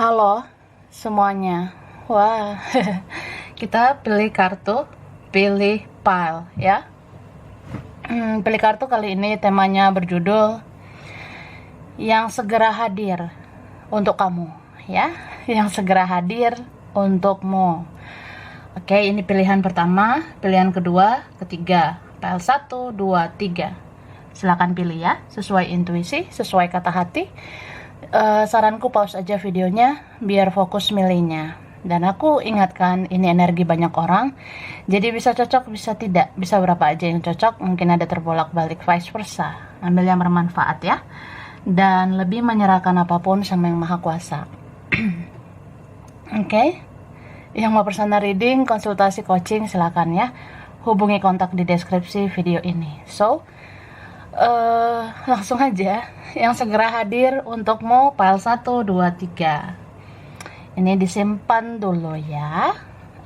Halo semuanya. Wah, kita pilih kartu, pilih pile ya. Pilih kartu kali ini temanya berjudul yang segera hadir untuk kamu ya. Yang segera hadir untukmu. Oke, ini pilihan pertama, pilihan kedua, ketiga. Pile 1, 2, 3. Silakan pilih ya, sesuai intuisi, sesuai kata hati. Saranku pause aja videonya biar fokus milihnya. Dan aku ingatkan ini energi banyak orang, jadi bisa cocok bisa tidak, bisa berapa aja yang cocok, mungkin ada terbolak-balik vice versa. Ambil yang bermanfaat ya, dan lebih menyerahkan apapun sama yang maha kuasa. Oke, yang mau personal reading, konsultasi coaching silakan ya, hubungi kontak di deskripsi video ini. So langsung aja yang segera hadir untukmu pile 1, 2, 3. Ini disimpan dulu ya.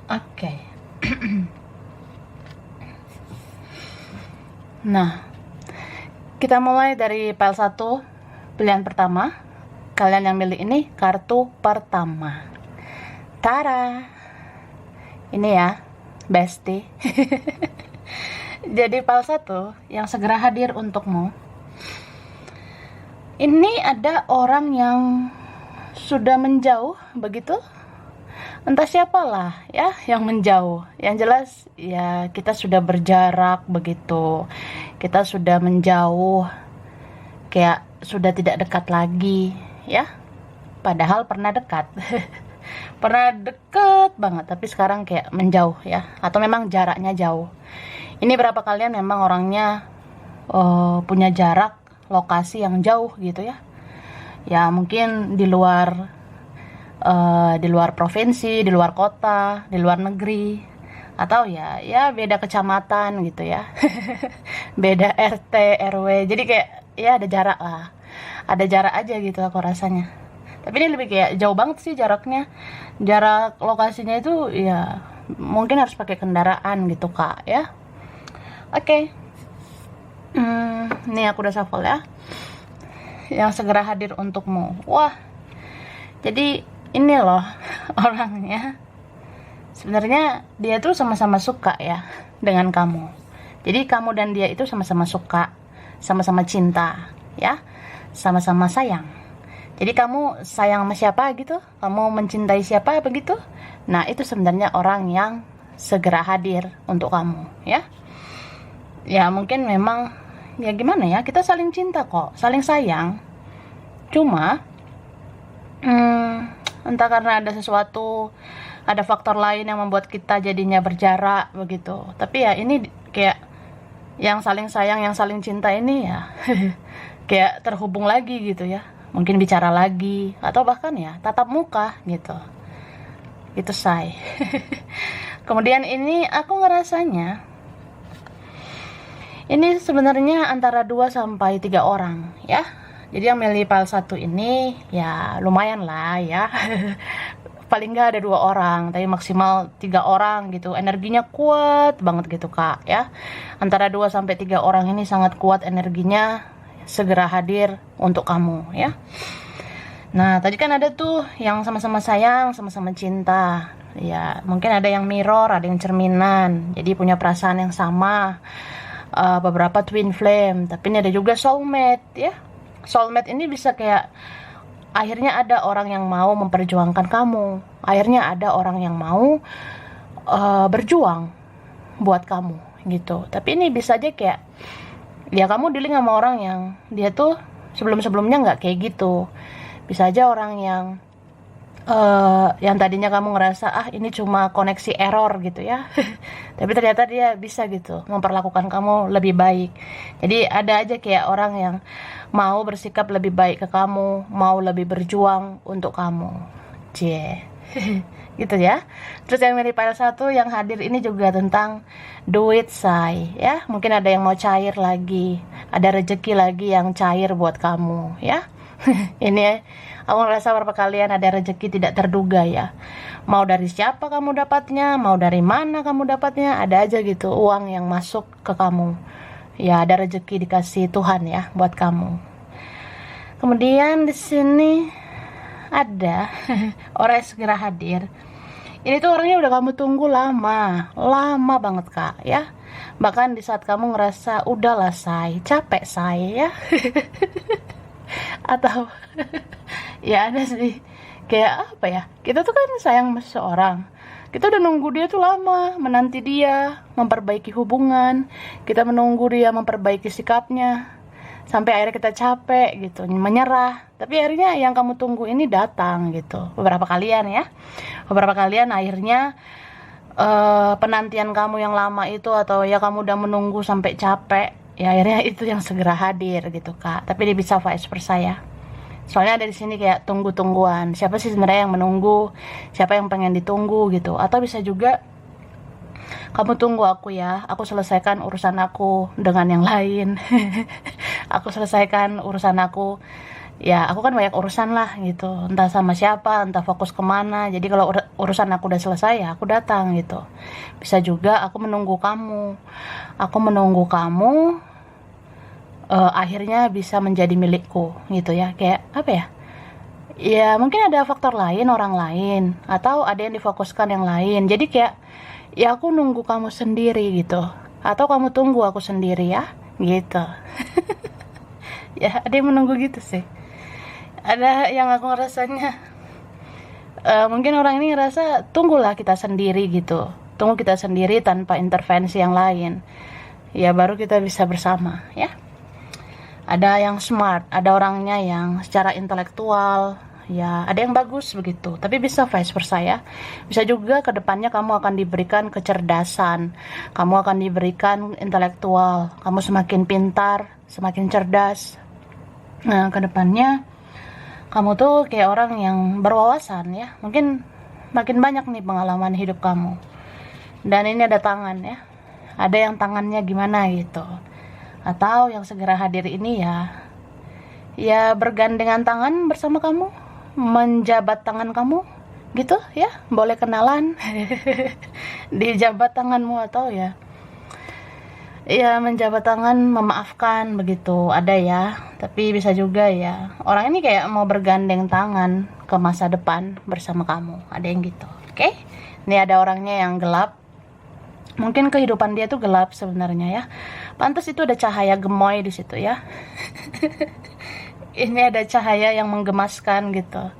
Oke. Nah, kita mulai dari pile 1, pilihan pertama. Kalian yang milih ini kartu pertama. Tara. Ini ya, bestie. Jadi pile 1 yang segera hadir untukmu. Ini ada orang yang sudah menjauh begitu. Entah siapalah ya yang menjauh. Yang jelas ya kita sudah berjarak begitu. Kita sudah menjauh. Kayak sudah tidak dekat lagi ya. Padahal pernah dekat. Pernah deket banget tapi sekarang kayak menjauh ya. Atau memang jaraknya jauh. Ini berapa kalian memang orangnya punya jarak lokasi yang jauh gitu ya. Ya mungkin di luar provinsi, di luar kota, di luar negeri, atau ya beda kecamatan gitu ya. Beda RT, RW. Jadi kayak ya ada jarak lah. Ada jarak aja gitu aku rasanya. Tapi ini lebih kayak jauh banget sih jaraknya. Jarak lokasinya itu ya mungkin harus pakai kendaraan gitu Kak ya. Oke. Nih aku udah shuffle ya. Yang segera hadir untukmu. Wah. Jadi ini loh orangnya. Sebenarnya dia tuh sama-sama suka ya dengan kamu. Jadi kamu dan dia itu sama-sama suka, sama-sama cinta, ya. Sama-sama sayang. Jadi kamu sayang sama siapa gitu? Kamu mencintai siapa begitu? Nah, itu sebenarnya orang yang segera hadir untuk kamu, ya. Ya mungkin memang ya gimana ya, kita saling cinta kok, saling sayang. Cuma entah karena ada sesuatu, ada faktor lain yang membuat kita jadinya berjarak begitu. Tapi ya ini kayak yang saling sayang, yang saling cinta ini ya kayak terhubung lagi gitu ya. Mungkin bicara lagi atau bahkan ya tatap muka gitu. Itu say. Kemudian ini aku ngerasanya ini sebenarnya antara 2 sampai 3 orang ya. Jadi yang milih pile 1 ini ya lumayan lah ya. Paling nggak ada 2 orang, tapi maksimal 3 orang gitu. Energinya kuat banget gitu Kak ya. Antara 2 sampai 3 orang ini sangat kuat energinya, segera hadir untuk kamu ya. Nah, tadi kan ada tuh yang sama-sama sayang, sama-sama cinta. Ya, mungkin ada yang mirror, ada yang cerminan. Jadi punya perasaan yang sama. Beberapa twin flame, tapi ini ada juga soulmate ya. Soulmate ini bisa kayak akhirnya ada orang yang mau memperjuangkan kamu, akhirnya ada orang yang mau berjuang buat kamu gitu. Tapi ini bisa aja kayak ya kamu dealing sama orang yang dia tuh sebelum-sebelumnya nggak kayak gitu. Bisa aja orang yang tadinya kamu ngerasa ini cuma koneksi error gitu ya. Tapi ternyata dia bisa gitu memperlakukan kamu lebih baik. Jadi ada aja kayak orang yang mau bersikap lebih baik ke kamu, mau lebih berjuang untuk kamu. Gitu ya. Terus yang dari pile 1 yang hadir ini juga tentang duit say ya. Mungkin ada yang mau cair lagi, ada rezeki lagi yang cair buat kamu ya. Ini aku ngerasa beberapa kalian ada rezeki tidak terduga ya. Mau dari siapa kamu dapatnya, mau dari mana kamu dapatnya, ada aja gitu uang yang masuk ke kamu. Ya ada rezeki dikasih Tuhan ya buat kamu. Kemudian di sini ada orang yang segera hadir. Ini tuh orangnya udah kamu tunggu lama banget kak ya. Bahkan di saat kamu ngerasa udahlah say, capek say ya. Atau ya ada sih, kayak apa ya, kita tuh kan sayang sama seseorang, kita udah nunggu dia tuh lama, menanti dia memperbaiki hubungan, kita menunggu dia memperbaiki sikapnya, sampai akhirnya kita capek gitu, menyerah. Tapi akhirnya yang kamu tunggu ini datang gitu. Beberapa kalian akhirnya penantian kamu yang lama itu, atau ya kamu udah menunggu sampai capek, ya akhirnya itu yang segera hadir gitu kak. Tapi dia bisa vice versa ya. Soalnya ada di sini kayak tunggu-tungguan. Siapa sih sebenarnya yang menunggu? Siapa yang pengen ditunggu gitu? Atau bisa juga kamu tunggu aku ya, aku selesaikan urusan aku dengan yang lain. Aku selesaikan urusan aku. Ya aku kan banyak urusan lah gitu. Entah sama siapa, entah fokus kemana. Jadi kalau urusan aku udah selesai ya aku datang gitu. Bisa juga aku menunggu kamu. Aku menunggu kamu akhirnya bisa menjadi milikku gitu ya. Kayak apa ya, ya mungkin ada faktor lain, orang lain, atau ada yang difokuskan yang lain. Jadi kayak ya aku nunggu kamu sendiri gitu, atau kamu tunggu aku sendiri ya gitu. Ya ada yang menunggu gitu sih. Ada yang aku ngerasanya mungkin orang ini ngerasa tunggulah kita sendiri gitu, tunggu kita sendiri tanpa intervensi yang lain, ya baru kita bisa bersama ya. Ada yang smart, ada orangnya yang secara intelektual, ya ada yang bagus begitu. Tapi bisa vice versa ya. Bisa juga kedepannya kamu akan diberikan kecerdasan, kamu akan diberikan intelektual, kamu semakin pintar, semakin cerdas. Nah kedepannya kamu tuh kayak orang yang berwawasan ya. Mungkin makin banyak nih pengalaman hidup kamu. Dan ini ada tangan ya, ada yang tangannya gimana gitu. Atau yang segera hadir ini ya bergandengan tangan bersama kamu, menjabat tangan kamu gitu ya, boleh kenalan dijabat tanganmu, atau ya menjabat tangan, memaafkan begitu, ada ya. Tapi bisa juga ya orang ini kayak mau bergandeng tangan ke masa depan bersama kamu, ada yang gitu. Oke, ini ada orangnya yang gelap. Mungkin kehidupan dia tuh gelap sebenarnya ya. Pantas itu ada cahaya gemoy di situ ya. Ini ada cahaya yang menggemaskan gitu.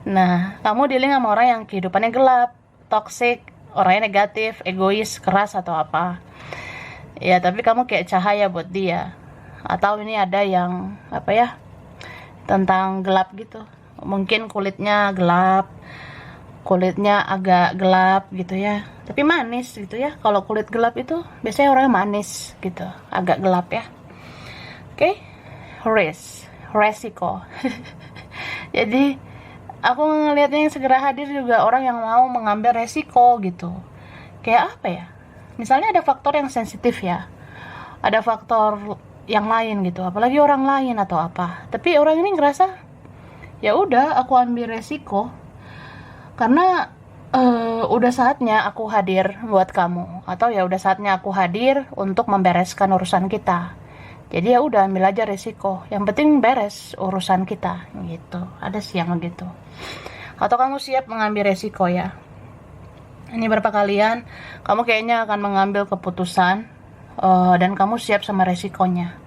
Nah, kamu dealing sama orang yang kehidupannya gelap, toxic, orangnya negatif, egois, keras atau apa. Ya, tapi kamu kayak cahaya buat dia. Atau ini ada yang apa ya? Tentang gelap gitu. Mungkin kulitnya gelap, kulitnya agak gelap gitu ya, tapi manis gitu ya. Kalau kulit gelap itu biasanya orangnya manis gitu, agak gelap ya. Oke, resiko. Jadi aku ngelihatnya yang segera hadir juga orang yang mau mengambil resiko gitu. Kayak apa ya, misalnya ada faktor yang sensitif ya, ada faktor yang lain gitu, apalagi orang lain atau apa, tapi orang ini ngerasa ya udah aku ambil resiko karena udah saatnya aku hadir buat kamu, atau ya udah saatnya aku hadir untuk membereskan urusan kita. Jadi ya udah ambil aja resiko, yang penting beres urusan kita gitu. Ada sih yang begitu. Atau kamu siap mengambil resiko ya. Ini berapa kalian kamu kayaknya akan mengambil keputusan dan kamu siap sama resikonya.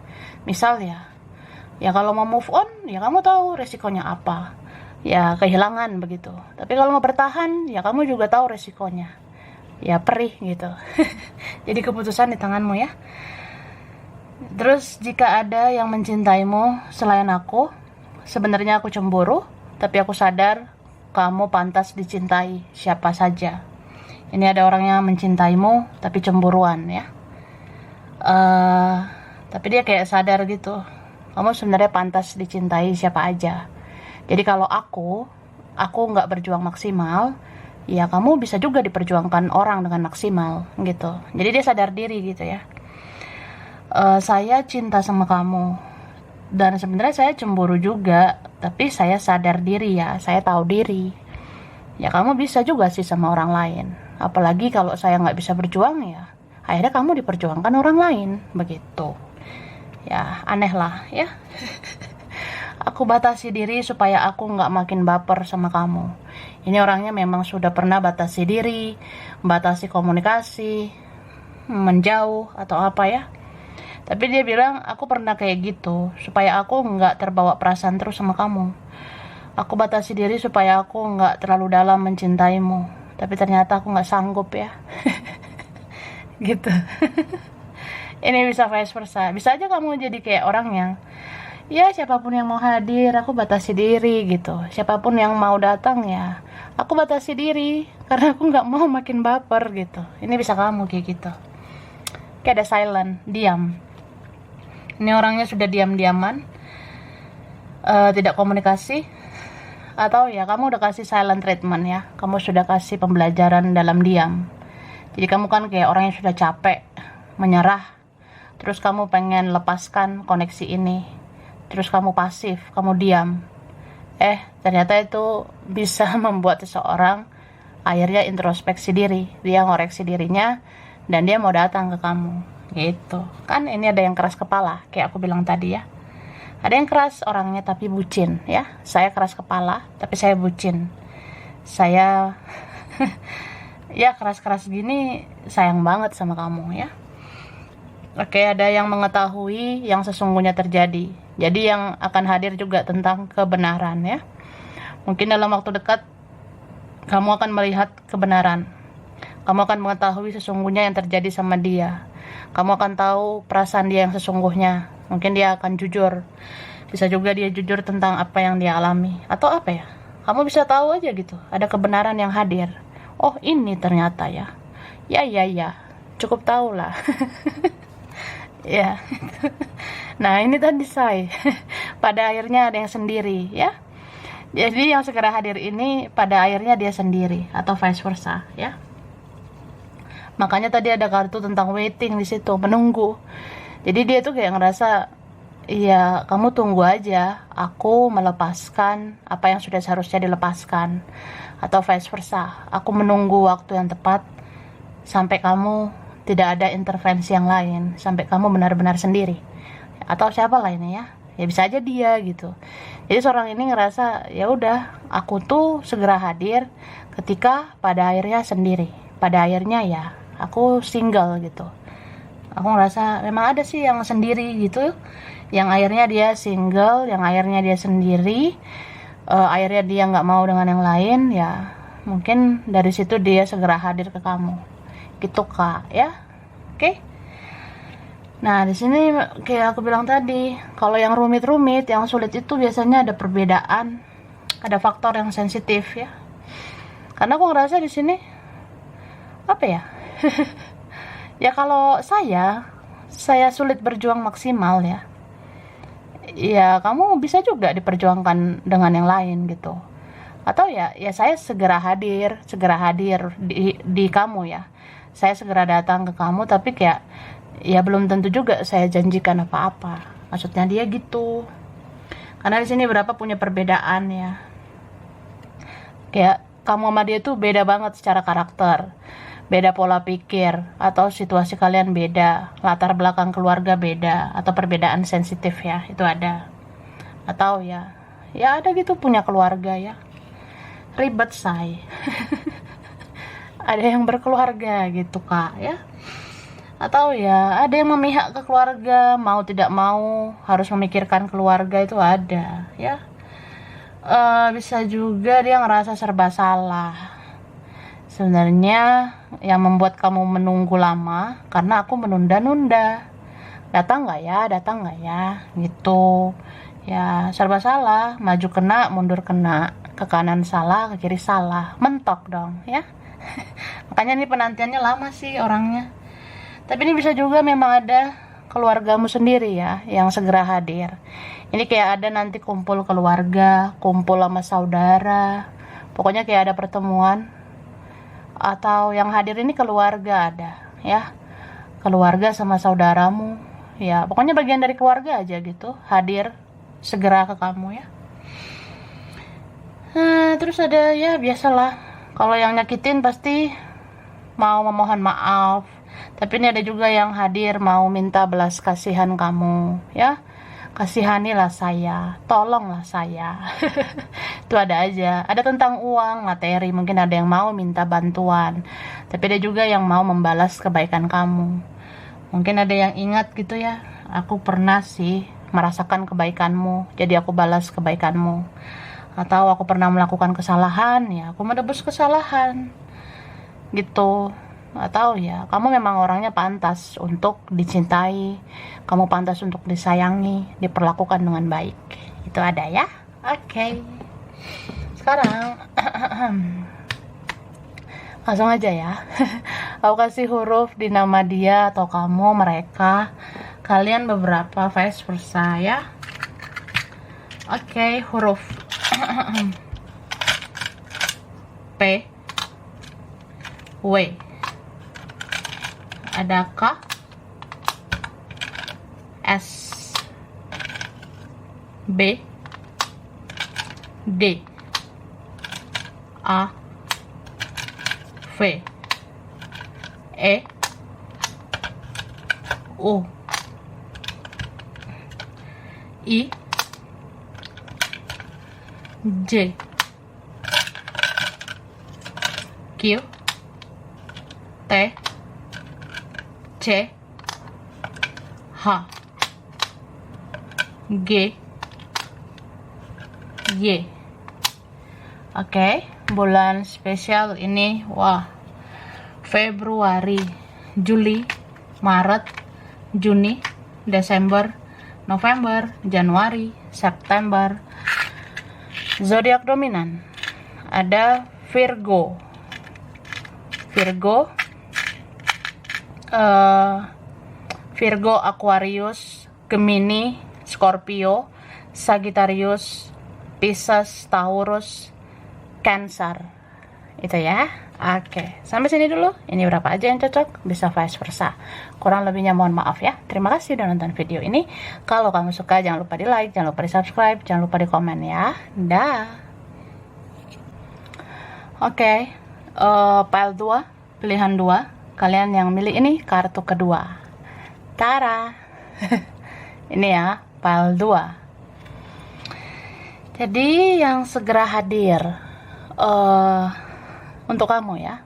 Misal ya kalau mau move on ya kamu tahu resikonya apa. Ya kehilangan begitu. Tapi kalau mau bertahan ya kamu juga tahu resikonya. Ya perih gitu. Jadi keputusan di tanganmu ya. Terus jika ada yang mencintaimu selain aku, sebenarnya aku cemburu, tapi aku sadar kamu pantas dicintai siapa saja. Ini ada orang yang mencintaimu tapi cemburuan ya. Tapi dia kayak sadar gitu, kamu sebenarnya pantas dicintai siapa aja. Jadi kalau aku nggak berjuang maksimal, ya kamu bisa juga diperjuangkan orang dengan maksimal gitu. Jadi dia sadar diri gitu ya. Saya cinta sama kamu dan sebenarnya saya cemburu juga, tapi saya sadar diri ya, saya tahu diri. Ya kamu bisa juga sih sama orang lain. Apalagi kalau saya nggak bisa berjuang ya, akhirnya kamu diperjuangkan orang lain begitu. Ya aneh lah ya. Aku batasi diri supaya aku nggak makin baper sama kamu. Ini orangnya memang sudah pernah batasi diri, batasi komunikasi, menjauh atau apa ya. Tapi dia bilang aku pernah kayak gitu supaya aku nggak terbawa perasaan terus sama kamu. Aku batasi diri supaya aku nggak terlalu dalam mencintaimu. Tapi ternyata aku nggak sanggup ya. Gitu. Ini bisa vice versa. Bisa aja kamu jadi kayak orang yang ya siapapun yang mau hadir aku batasi diri gitu, siapapun yang mau datang ya aku batasi diri karena aku nggak mau makin baper gitu. Ini bisa kamu kayak gitu, kayak ada silent, diam. Ini orangnya sudah diam-diaman, tidak komunikasi, atau ya kamu udah kasih silent treatment ya, kamu sudah kasih pembelajaran dalam diam. Jadi kamu kan kayak orang yang sudah capek, menyerah, terus kamu pengen lepaskan koneksi ini, terus kamu pasif, kamu diam. Ternyata itu bisa membuat seseorang akhirnya introspeksi diri, dia ngoreksi dirinya, dan dia mau datang ke kamu. Gitu. Kan ini ada yang keras kepala, kayak aku bilang tadi ya. Ada yang keras orangnya tapi bucin ya. Saya keras kepala, tapi saya bucin. Saya ya keras-keras gini sayang banget sama kamu ya. Oke, ada yang mengetahui yang sesungguhnya terjadi. Jadi yang akan hadir juga tentang kebenaran ya. Mungkin dalam waktu dekat kamu akan melihat kebenaran. Kamu akan mengetahui sesungguhnya yang terjadi sama dia. Kamu akan tahu perasaan dia yang sesungguhnya. Mungkin dia akan jujur. Bisa juga dia jujur tentang apa yang dia alami. Atau apa ya? Kamu bisa tahu aja gitu. Ada kebenaran yang hadir. Oh, ini ternyata ya. Ya. Cukup tahu lah. Ya. Nah, ini tadi saya. Pada akhirnya ada yang sendiri ya. Jadi yang segera hadir ini pada akhirnya dia sendiri atau vice versa ya. Makanya tadi ada kartu tentang waiting di situ, menunggu. Jadi dia tuh kayak ngerasa, iya kamu tunggu aja, aku melepaskan apa yang sudah seharusnya dilepaskan. Atau vice versa, aku menunggu waktu yang tepat sampai kamu tidak ada intervensi yang lain, sampai kamu benar-benar sendiri. Atau siapa lainnya ya bisa aja dia gitu. Jadi seorang ini ngerasa, ya udah, aku tuh segera hadir ketika pada akhirnya sendiri. Pada akhirnya ya aku single gitu. Aku ngerasa memang ada sih yang sendiri gitu, yang akhirnya dia single, yang akhirnya dia sendiri, akhirnya dia nggak mau dengan yang lain ya. Mungkin dari situ dia segera hadir ke kamu, gitu kak ya. Oke. Nah di sini kayak aku bilang tadi, kalau yang rumit-rumit, yang sulit itu biasanya ada perbedaan, ada faktor yang sensitif ya. Karena aku ngerasa di sini apa ya? Ya kalau saya sulit berjuang maksimal ya. Ya kamu bisa juga diperjuangkan dengan yang lain gitu. Atau ya saya segera hadir di kamu ya. Saya segera datang ke kamu, tapi kayak ya belum tentu juga saya janjikan apa-apa. Maksudnya dia gitu. Karena di sini berapa punya perbedaan ya. Kayak kamu sama dia tuh beda banget secara karakter. Beda pola pikir, atau situasi kalian beda, latar belakang keluarga beda, atau perbedaan sensitif ya, itu ada. Atau ya ada gitu punya keluarga ya, ribet say. Ada yang berkeluarga gitu kak ya. Atau ya ada yang memihak ke keluarga, mau tidak mau harus memikirkan keluarga, itu ada ya. Bisa juga dia ngerasa serba salah. Sebenarnya yang membuat kamu menunggu lama karena aku menunda-nunda. Datang nggak ya gitu ya. Serba salah, maju kena mundur kena, ke kanan salah ke kiri salah, mentok dong ya. Makanya ini penantiannya lama sih orangnya. Tapi ini bisa juga memang ada keluargamu sendiri ya yang segera hadir. Ini kayak ada nanti kumpul keluarga, kumpul sama saudara, pokoknya kayak ada pertemuan. Atau yang hadir ini keluarga ada ya, keluarga sama saudaramu ya, pokoknya bagian dari keluarga aja gitu hadir segera ke kamu ya. Terus ada ya biasalah, kalau yang nyakitin pasti mau memohon maaf, tapi ini ada juga yang hadir mau minta belas kasihan kamu ya. kasihanilah saya, tolonglah saya. Itu ada aja. Ada tentang uang, materi, mungkin ada yang mau minta bantuan, tapi ada juga yang mau membalas kebaikan kamu. Mungkin ada yang ingat gitu ya, aku pernah sih merasakan kebaikanmu, jadi aku balas kebaikanmu. Atau aku pernah melakukan kesalahan, ya aku menebus kesalahan gitu. Atau ya kamu memang orangnya pantas untuk dicintai, kamu pantas untuk disayangi, diperlakukan dengan baik. Itu ada ya. Oke. Sekarang langsung aja ya. Aku kasih huruf di nama dia atau kamu, mereka, kalian beberapa vice versa ya. Oke, huruf P, W, ada K, S, B, D, A, V, E, U, I, J, Q, T, C, H, G, Y. Oke, bulan spesial ini, wah, Februari, Juli, Maret, Juni, Desember, November, Januari, September. Zodiak dominan ada Virgo, Virgo, Aquarius, Gemini, Scorpio, Sagittarius, Pisces, Taurus, Cancer. Itu ya. Oke, sampai sini dulu. Ini berapa aja yang cocok, bisa vice versa. Kurang lebihnya mohon maaf ya. Terima kasih udah nonton video ini. Kalau kamu suka jangan lupa di like, jangan lupa di subscribe, jangan lupa di komen ya. Dah. Oke, pile 2, pilihan 2. Kalian yang milih ini kartu kedua. Tara. Ini ya, pile 2. Jadi yang segera hadir untuk kamu ya,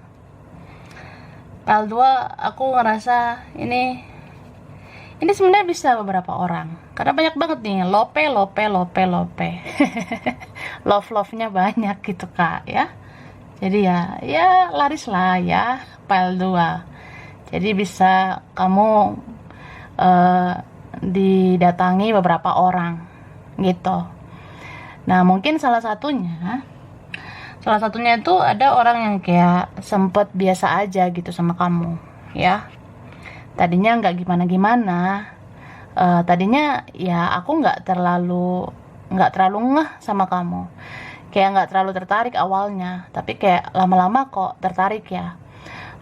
pile 2, aku ngerasa ini sebenarnya bisa beberapa orang, karena banyak banget nih lope love nya banyak gitu kak ya. Jadi ya laris lah ya pile 2. Jadi bisa kamu didatangi beberapa orang gitu. Nah mungkin salah satunya itu ada orang yang kayak sempet biasa aja gitu sama kamu ya. Tadinya nggak gimana-gimana, tadinya ya aku nggak terlalu ngeh sama kamu, kayak nggak terlalu tertarik awalnya, tapi kayak lama-lama kok tertarik ya,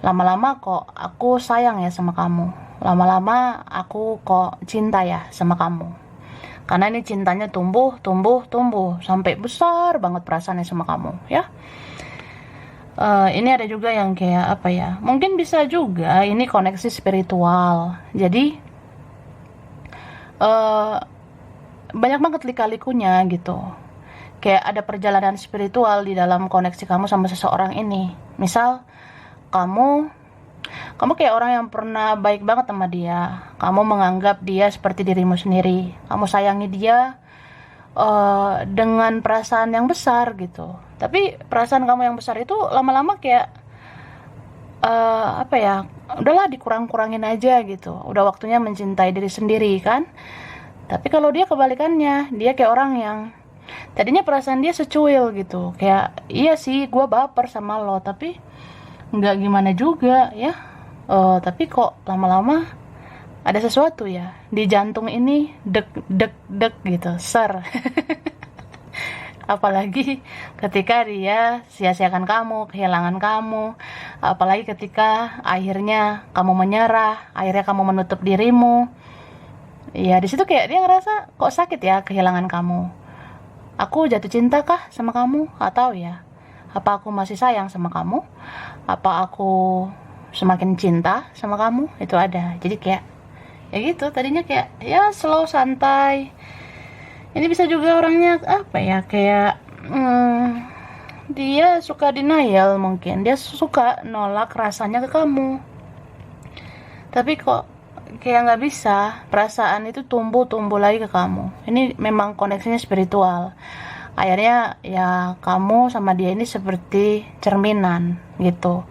lama-lama kok aku sayang ya sama kamu, lama-lama aku kok cinta ya sama kamu. Karena ini cintanya tumbuh sampai besar banget perasaannya sama kamu ya. Ini ada juga yang kayak apa ya, mungkin bisa juga ini koneksi spiritual. Jadi banyak banget lika-likunya gitu, kayak ada perjalanan spiritual di dalam koneksi kamu sama seseorang ini. Misal kamu kayak orang yang pernah baik banget sama dia, kamu menganggap dia seperti dirimu sendiri, kamu sayangi dia dengan perasaan yang besar gitu. Tapi perasaan kamu yang besar itu lama-lama kayak apa ya, udahlah dikurang-kurangin aja gitu, udah waktunya mencintai diri sendiri kan. Tapi kalau dia kebalikannya, dia kayak orang yang tadinya perasaan dia secuil gitu, kayak iya sih gue baper sama lo, tapi nggak gimana juga ya. Tapi kok lama-lama ada sesuatu ya di jantung ini, dek gitu, ser. Apalagi ketika dia sia-siakan kamu, kehilangan kamu, apalagi ketika akhirnya kamu menyerah, akhirnya kamu menutup dirimu. Ya di situ kayak dia ngerasa kok sakit ya kehilangan kamu. Aku jatuh cinta kah sama kamu, atau ya apa aku masih sayang sama kamu? Apa aku semakin cinta sama kamu? Itu ada. Jadi kayak ya gitu, tadinya kayak ya slow, santai, Ini bisa juga orangnya apa ya, kayak dia suka denial, mungkin dia suka nolak rasanya ke kamu, tapi kok kayak nggak bisa, perasaan itu tumbuh lagi ke kamu. Ini memang koneksinya spiritual. Akhirnya ya kamu sama dia ini seperti cerminan gitu.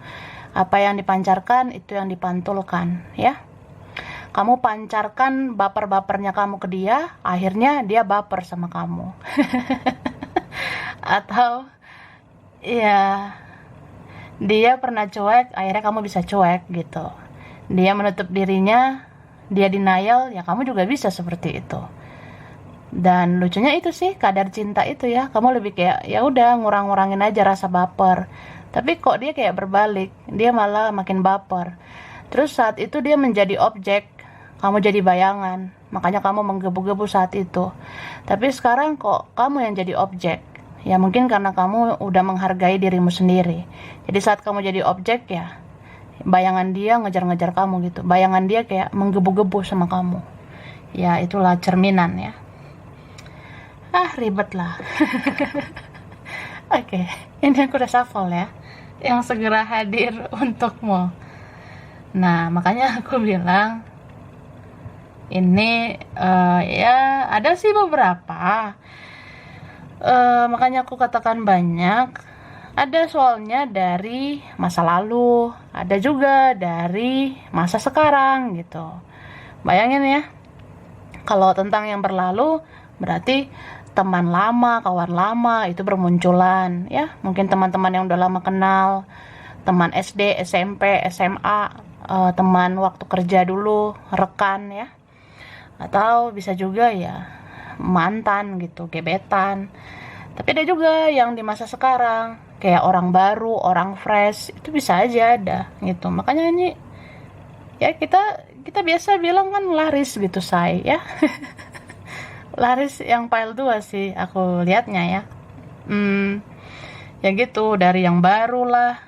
Apa yang dipancarkan itu yang dipantulkan, ya. Kamu pancarkan baper-bapernya kamu ke dia, akhirnya dia baper sama kamu. Atau ya dia pernah cuek, akhirnya kamu bisa cuek gitu. Dia menutup dirinya, dia denial, ya kamu juga bisa seperti itu. Dan lucunya itu sih, kadar cinta itu ya, kamu lebih kayak ya udah ngurang-ngurangin aja rasa baper. Tapi kok dia kayak berbalik, dia malah makin baper. Terus saat itu dia menjadi objek, kamu jadi bayangan, makanya kamu menggebu-gebu saat itu. Tapi sekarang kok kamu yang jadi objek. Ya mungkin karena kamu udah menghargai dirimu sendiri. Jadi saat kamu jadi objek ya, bayangan dia ngejar-ngejar kamu gitu. Bayangan dia kayak menggebu-gebu sama kamu. Ya itulah cerminan ya. Ribet lah. Oke, ini aku udah shuffle ya, yang segera hadir untukmu. Nah makanya aku bilang ini ya ada sih beberapa. Makanya aku katakan banyak. Ada soalnya dari masa lalu, ada juga dari masa sekarang gitu. Bayangin ya, kalau tentang yang berlalu berarti teman lama, kawan lama itu bermunculan ya. Mungkin teman-teman yang udah lama kenal, teman SD, SMP, SMA, teman waktu kerja dulu, rekan ya. Atau bisa juga ya mantan gitu, gebetan. Tapi ada juga yang di masa sekarang, kayak orang baru, orang fresh, itu bisa aja ada gitu. Makanya ini ya kita biasa bilang kan laris gitu, say ya. Laris yang pile 2 sih aku lihatnya ya. Ya gitu, dari yang baru lah,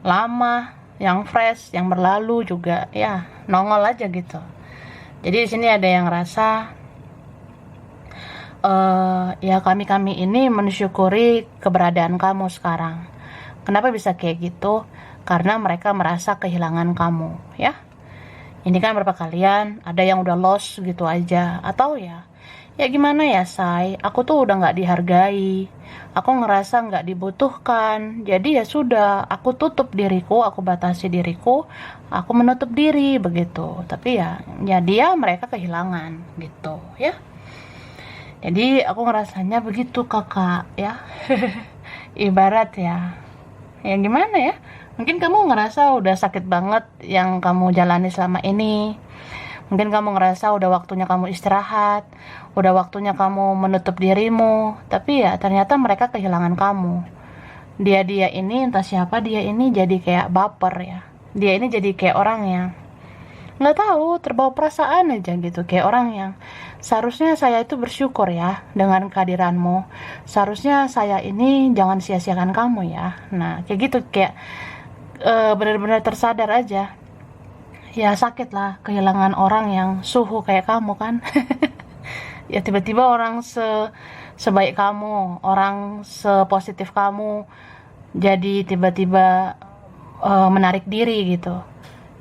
lama, yang fresh, yang berlalu juga ya nongol aja gitu. Jadi di sini ada yang rasa ya kami ini mensyukuri keberadaan kamu sekarang. Kenapa bisa kayak gitu? Karena mereka merasa kehilangan kamu ya. Ini kan berapa kalian ada yang udah lost gitu aja, atau ya gimana ya, say, aku tuh udah nggak dihargai, aku ngerasa nggak dibutuhkan, jadi ya sudah, aku tutup diriku, aku batasi diriku, aku menutup diri begitu. Tapi ya mereka kehilangan gitu ya. Jadi aku ngerasanya begitu kakak ya. Ibarat ya gimana ya, mungkin kamu ngerasa udah sakit banget yang kamu jalani selama ini. Mungkin kamu ngerasa udah waktunya kamu istirahat, udah waktunya kamu menutup dirimu. Tapi ya ternyata mereka kehilangan kamu. Dia ini, entah siapa dia ini, jadi kayak baper ya. Dia ini jadi kayak orang yang nggak tahu, terbawa perasaan aja gitu, kayak orang yang seharusnya saya itu bersyukur ya dengan kehadiranmu, seharusnya saya ini jangan sia-siakan kamu ya. Nah kayak gitu, kayak benar-benar tersadar aja ya. Sakit lah kehilangan orang yang suhu kayak kamu kan. Ya tiba-tiba orang sebaik kamu, orang sepositif kamu, jadi tiba-tiba menarik diri gitu.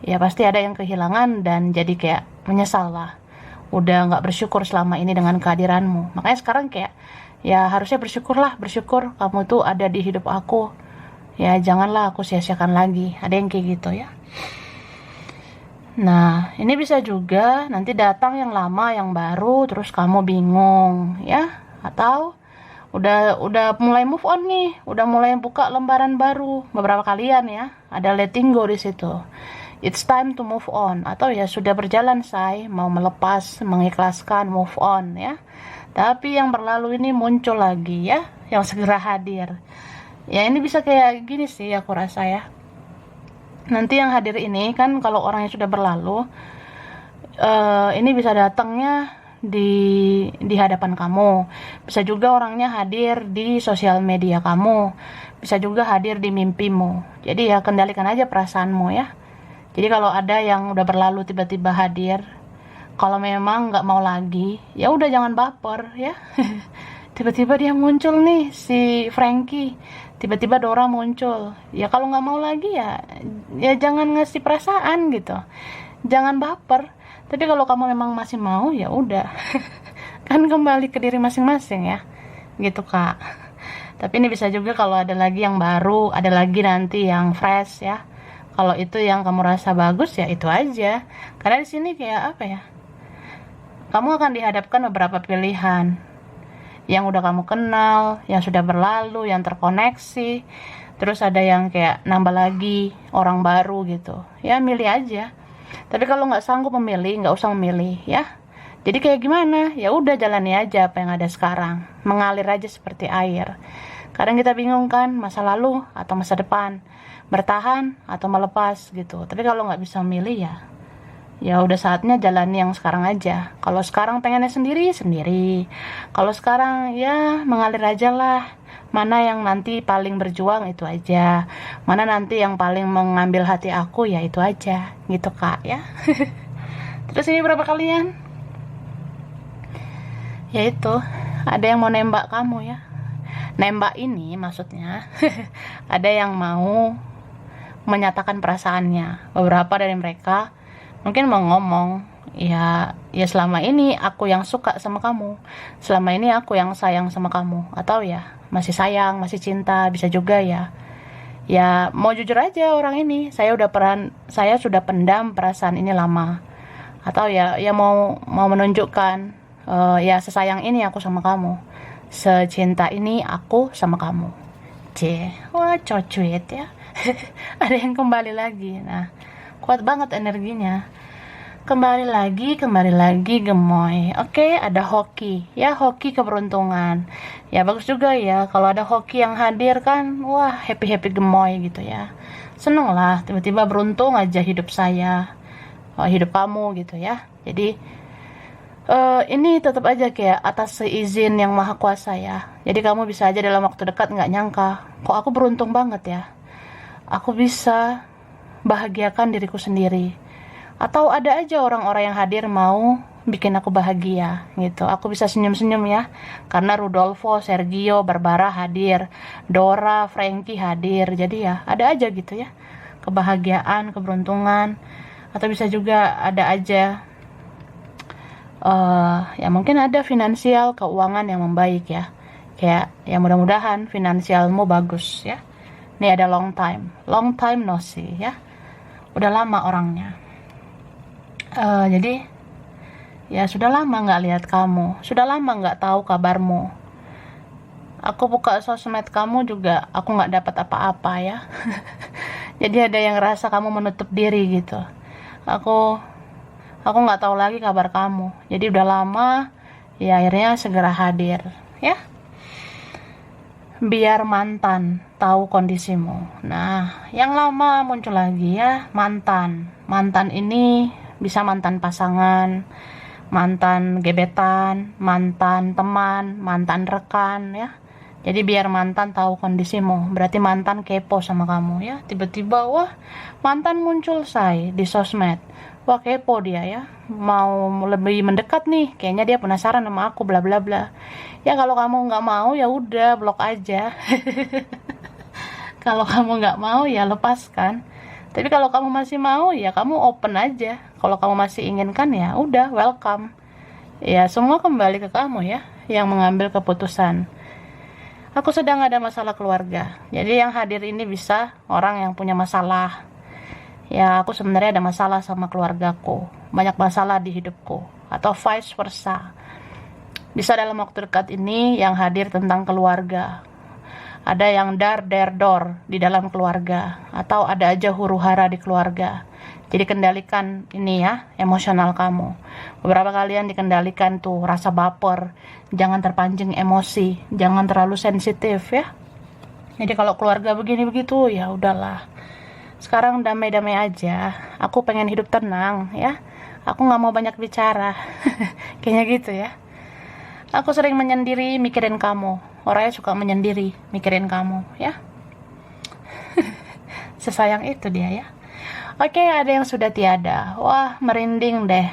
Ya pasti ada yang kehilangan dan jadi kayak menyesal lah, udah nggak bersyukur selama ini dengan kehadiranmu. Makanya sekarang kayak ya harusnya bersyukur kamu tuh ada di hidup aku ya, janganlah aku sia-siakan lagi. Ada yang kayak gitu ya. Nah ini bisa juga nanti datang yang lama yang baru, terus kamu bingung ya. Atau udah mulai move on nih, udah mulai buka lembaran baru. Beberapa kalian ya ada letting go di situ. It's time to move on, atau ya sudah berjalan, say, mau melepas, mengikhlaskan, move on ya. Tapi yang berlalu ini muncul lagi ya, yang segera hadir. Ya ini bisa kayak gini sih aku rasa ya. Nanti yang hadir ini kan kalau orangnya sudah berlalu, ini bisa datangnya di hadapan kamu. Bisa juga orangnya hadir di sosial media kamu. Bisa juga hadir di mimpimu. Jadi ya kendalikan aja perasaanmu ya. Jadi kalau ada yang udah berlalu tiba-tiba hadir, Kalau memang nggak mau lagi, ya udah jangan baper ya. Tiba-tiba dia muncul nih si Frankie, tiba-tiba Dora muncul. Ya kalau nggak mau lagi ya jangan ngasih perasaan gitu, jangan baper. Tapi kalau kamu memang masih mau, ya udah. Kan kembali ke diri masing-masing ya, gitu Kak. Tapi ini bisa juga kalau ada lagi yang baru, ada lagi nanti yang fresh ya. Kalau itu yang kamu rasa bagus ya itu aja. Karena di sini kayak apa ya? Kamu akan dihadapkan beberapa pilihan yang udah kamu kenal, yang sudah berlalu, yang terkoneksi. Terus ada yang kayak nambah lagi orang baru gitu. Ya milih aja. Tapi kalau nggak sanggup memilih, nggak usah memilih ya. Jadi kayak gimana? Ya udah jalani aja apa yang ada sekarang. Mengalir aja seperti air. Kadang kita bingung kan, masa lalu atau masa depan, bertahan atau melepas gitu. Tapi kalau nggak bisa memilih ya udah saatnya jalani yang sekarang aja. Kalau sekarang pengennya sendiri, sendiri. Kalau sekarang ya mengalir aja lah. Mana yang nanti paling berjuang itu aja. Mana nanti yang paling mengambil hati aku ya itu aja. Gitu Kak ya. Terus ini berapa kalian? Ya itu, ada yang mau nembak kamu ya. Nembak ini maksudnya ada yang mau menyatakan perasaannya. Beberapa dari mereka mungkin mau ngomong, ya selama ini aku yang suka sama kamu, selama ini aku yang sayang sama kamu, atau ya masih sayang, masih cinta, bisa juga ya mau jujur aja orang ini, saya sudah pendam perasaan ini lama, atau ya mau menunjukkan ya sesayang ini aku sama kamu, secinta ini aku sama kamu. Wah cocuit ya. Ada yang kembali lagi. Nah, kuat banget energinya. Kembali lagi gemoy. Oke, ada hoki. Ya, hoki keberuntungan. Ya, bagus juga ya. Kalau ada hoki yang hadir kan, wah, happy gemoy gitu ya. Seneng lah, tiba-tiba beruntung aja hidup saya. Hidup kamu gitu ya. Jadi, ini tetap aja kayak atas seizin yang maha kuasa ya. Jadi kamu bisa aja dalam waktu dekat nggak nyangka, kok aku beruntung banget ya. Aku bisa bahagiakan diriku sendiri. Atau ada aja orang-orang yang hadir mau bikin aku bahagia gitu. Aku bisa senyum-senyum ya. Karena Rudolfo, Sergio, Barbara hadir, Dora, Frankie hadir. Jadi ya ada aja gitu ya. Kebahagiaan, keberuntungan. Atau bisa juga ada aja ya mungkin ada finansial, keuangan yang membaik ya. Kayak ya mudah-mudahan finansialmu bagus ya. Ini ada long time no see ya. Udah lama orangnya. Jadi ya sudah lama nggak lihat kamu, sudah lama nggak tahu kabarmu. Aku buka sosmed kamu juga, aku nggak dapat apa-apa ya. Jadi ada yang rasa kamu menutup diri gitu. Aku nggak tahu lagi kabar kamu. Jadi udah lama, ya akhirnya segera hadir ya. Biar mantan tahu kondisimu. Nah, yang lama muncul lagi ya, mantan. Mantan ini bisa mantan pasangan, mantan gebetan, mantan teman, mantan rekan ya. Jadi biar mantan tahu kondisimu. Berarti mantan kepo sama kamu ya. Tiba-tiba wah, mantan muncul di sosmed. Wah, kepo dia ya. Mau lebih mendekat nih. Kayaknya dia penasaran sama aku bla bla bla. Ya kalau kamu nggak mau ya udah blok aja. Kalau kamu nggak mau ya lepaskan. Tapi kalau kamu masih mau ya kamu open aja. Kalau kamu masih inginkan ya udah welcome. Ya semua kembali ke kamu ya yang mengambil keputusan. Aku sedang ada masalah keluarga. Jadi yang hadir ini bisa orang yang punya masalah. Ya aku sebenarnya ada masalah sama keluargaku. Banyak masalah di hidupku. Atau vice versa. Bisa dalam waktu dekat ini yang hadir tentang keluarga. Ada yang dar-der-dor di dalam keluarga. Atau ada aja huru-hara di keluarga. Jadi kendalikan ini ya, emosional kamu. Beberapa kalian dikendalikan tuh rasa baper. Jangan terpancing emosi. Jangan terlalu sensitif ya. Jadi kalau keluarga begini begitu ya udahlah. Sekarang damai-damai aja. Aku pengen hidup tenang ya. Aku gak mau banyak bicara. Kayaknya gitu ya. Aku sering menyendiri mikirin kamu. Orangnya suka menyendiri mikirin kamu ya. Sesayang itu dia ya. Oke, ada yang sudah tiada. Wah, merinding deh.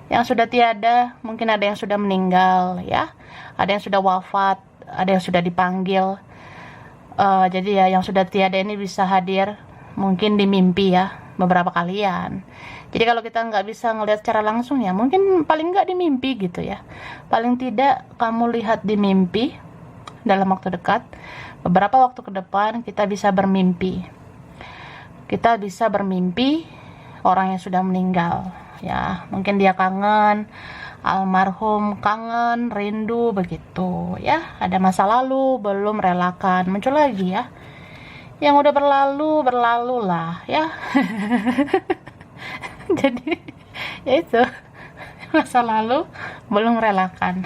Yang sudah tiada, mungkin ada yang sudah meninggal ya, ada yang sudah wafat, ada yang sudah dipanggil. Jadi ya yang sudah tiada ini bisa hadir mungkin di mimpi ya, beberapa kalian. Jadi kalau kita nggak bisa ngelihat secara langsung ya, mungkin paling nggak di mimpi gitu ya. Paling tidak kamu lihat di mimpi dalam waktu dekat. Beberapa waktu ke depan kita bisa bermimpi. Kita bisa bermimpi orang yang sudah meninggal ya, mungkin dia kangen, almarhum, kangen, rindu begitu ya. Ada masa lalu belum relakan, muncul lagi ya. Yang udah berlalu lah ya. Jadi ya itu, masa lalu belum relakan.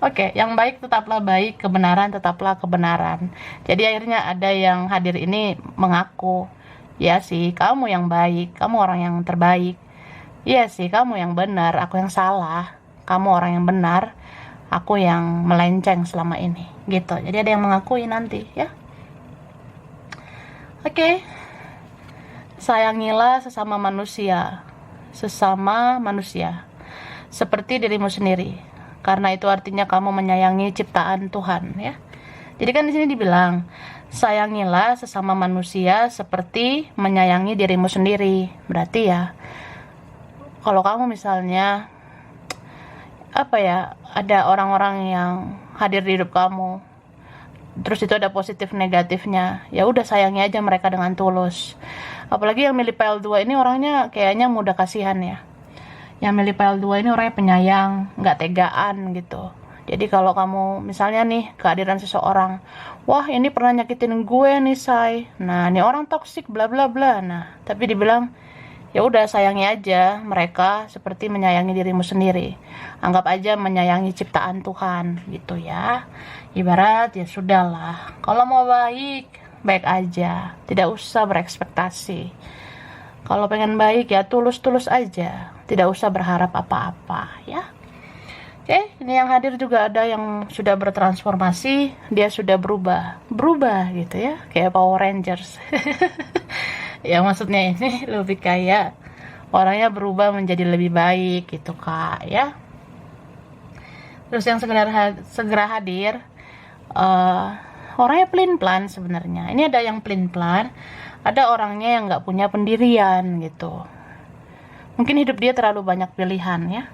Oke, yang baik tetaplah baik, kebenaran tetaplah kebenaran. Jadi akhirnya ada yang hadir ini mengaku, ya sih kamu yang baik, kamu orang yang terbaik. Iya sih kamu yang benar, aku yang salah. Kamu orang yang benar, aku yang melenceng selama ini gitu. Jadi ada yang mengakui nanti ya. Oke. Sayangilah sesama manusia seperti dirimu sendiri, karena itu artinya kamu menyayangi ciptaan Tuhan ya. Jadi kan di sini dibilang, sayangilah sesama manusia seperti menyayangi dirimu sendiri. Berarti ya, kalau kamu misalnya ada orang-orang yang hadir di hidup kamu, terus itu ada positif negatifnya, ya udah sayangi aja mereka dengan tulus. Apalagi yang milih PL2 ini orangnya kayaknya mudah kasihan ya. Yang milih PL2 ini orangnya penyayang, nggak tegaan gitu. Jadi kalau kamu misalnya nih kehadiran seseorang, wah ini pernah nyakitin gue nih say, nah ini orang toksik bla bla bla, nah tapi dibilang ya udah sayangi aja mereka seperti menyayangi dirimu sendiri. Anggap aja menyayangi ciptaan Tuhan gitu ya. Ibarat ya sudahlah, kalau mau baik, baik aja, tidak usah berekspektasi. Kalau pengen baik ya tulus-tulus aja, tidak usah berharap apa-apa ya. Oke, ini yang hadir juga ada yang sudah bertransformasi, dia sudah berubah gitu ya, kayak Power Rangers. Ya maksudnya ini lebih kayak orangnya berubah menjadi lebih baik gitu kak ya. Terus yang segera hadir, orangnya pelin-pelan sebenarnya. Ini ada yang pelin-pelan, ada orangnya yang nggak punya pendirian gitu. Mungkin hidup dia terlalu banyak pilihan ya.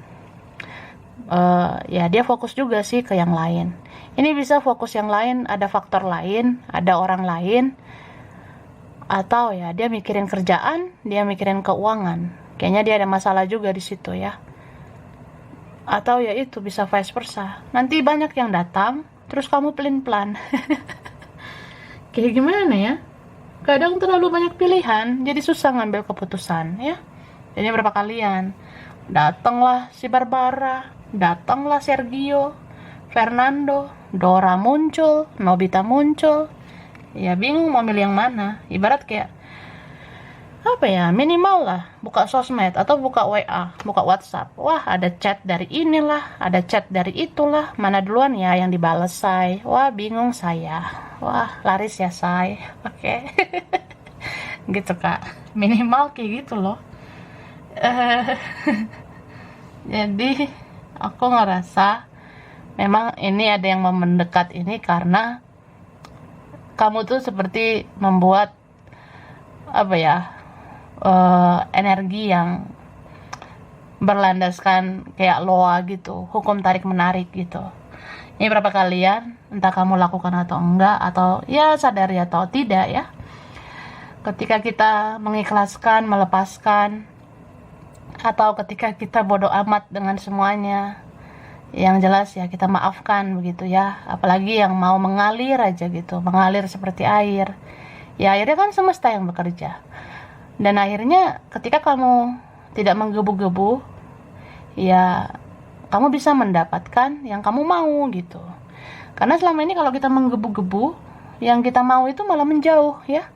Ya dia fokus juga sih ke yang lain. Ini bisa fokus yang lain, ada faktor lain, ada orang lain. Atau ya dia mikirin kerjaan, dia mikirin keuangan. Kayaknya dia ada masalah juga di situ ya. Atau ya itu bisa vice versa. Nanti banyak yang datang, terus kamu pelin-pelan. Kayak gimana ya? Kadang terlalu banyak pilihan, jadi susah ngambil keputusan ya. Jadi berapa kalian? Datanglah si Barbara, datanglah Sergio, Fernando, Dora muncul, Nobita muncul. Ya bingung mau milih yang mana. Ibarat kayak minimal lah buka sosmed atau buka WA, buka WhatsApp, wah ada chat dari inilah, ada chat dari itulah, mana duluan ya yang dibales say. Wah bingung saya, wah laris ya say. Oke. Gitu kak, minimal kayak gitu loh. Jadi aku ngerasa memang ini ada yang mendekat ini karena kamu tuh seperti membuat energi yang berlandaskan kayak loa gitu, hukum tarik menarik gitu. Ini berapa kalian, entah kamu lakukan atau enggak, atau ya sadari atau tidak ya, ketika kita mengikhlaskan, melepaskan, atau ketika kita bodoh amat dengan semuanya, yang jelas ya kita maafkan begitu ya. Apalagi yang mau mengalir aja gitu, mengalir seperti air ya, akhirnya kan semesta yang bekerja. Dan akhirnya ketika kamu tidak menggebu-gebu ya, kamu bisa mendapatkan yang kamu mau gitu. Karena selama ini kalau kita menggebu-gebu, yang kita mau itu malah menjauh ya,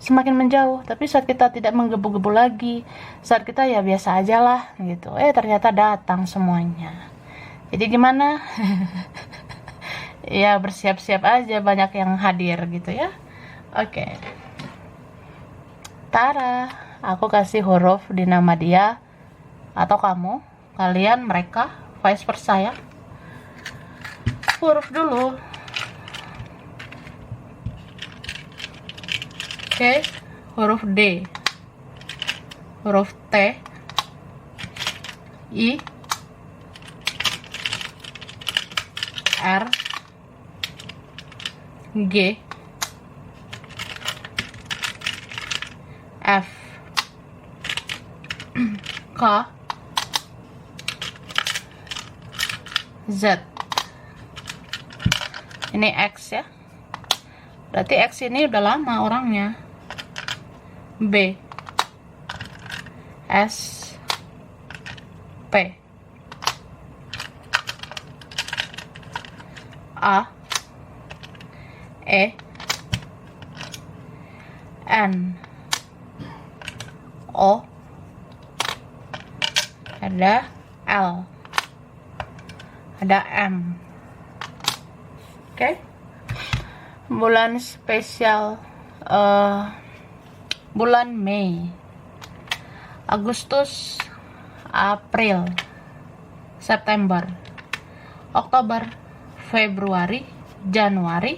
semakin menjauh. Tapi saat kita tidak menggebu-gebu lagi, saat kita ya biasa aja lah gitu, ternyata datang semuanya. Jadi gimana? Ya bersiap-siap aja, banyak yang hadir gitu ya. Oke. Tara, aku kasih huruf di nama dia atau kamu kalian, mereka, vice versa ya. Huruf dulu. Oke, huruf D, huruf T, I, R, G, F, K, Z. Ini X ya. Berarti X ini udah lama orangnya. B, S, P, A, E, N, O, ada L, ada M. Oke. Bulan spesial bulan Mei, Agustus, April, September, Oktober, Februari, Januari,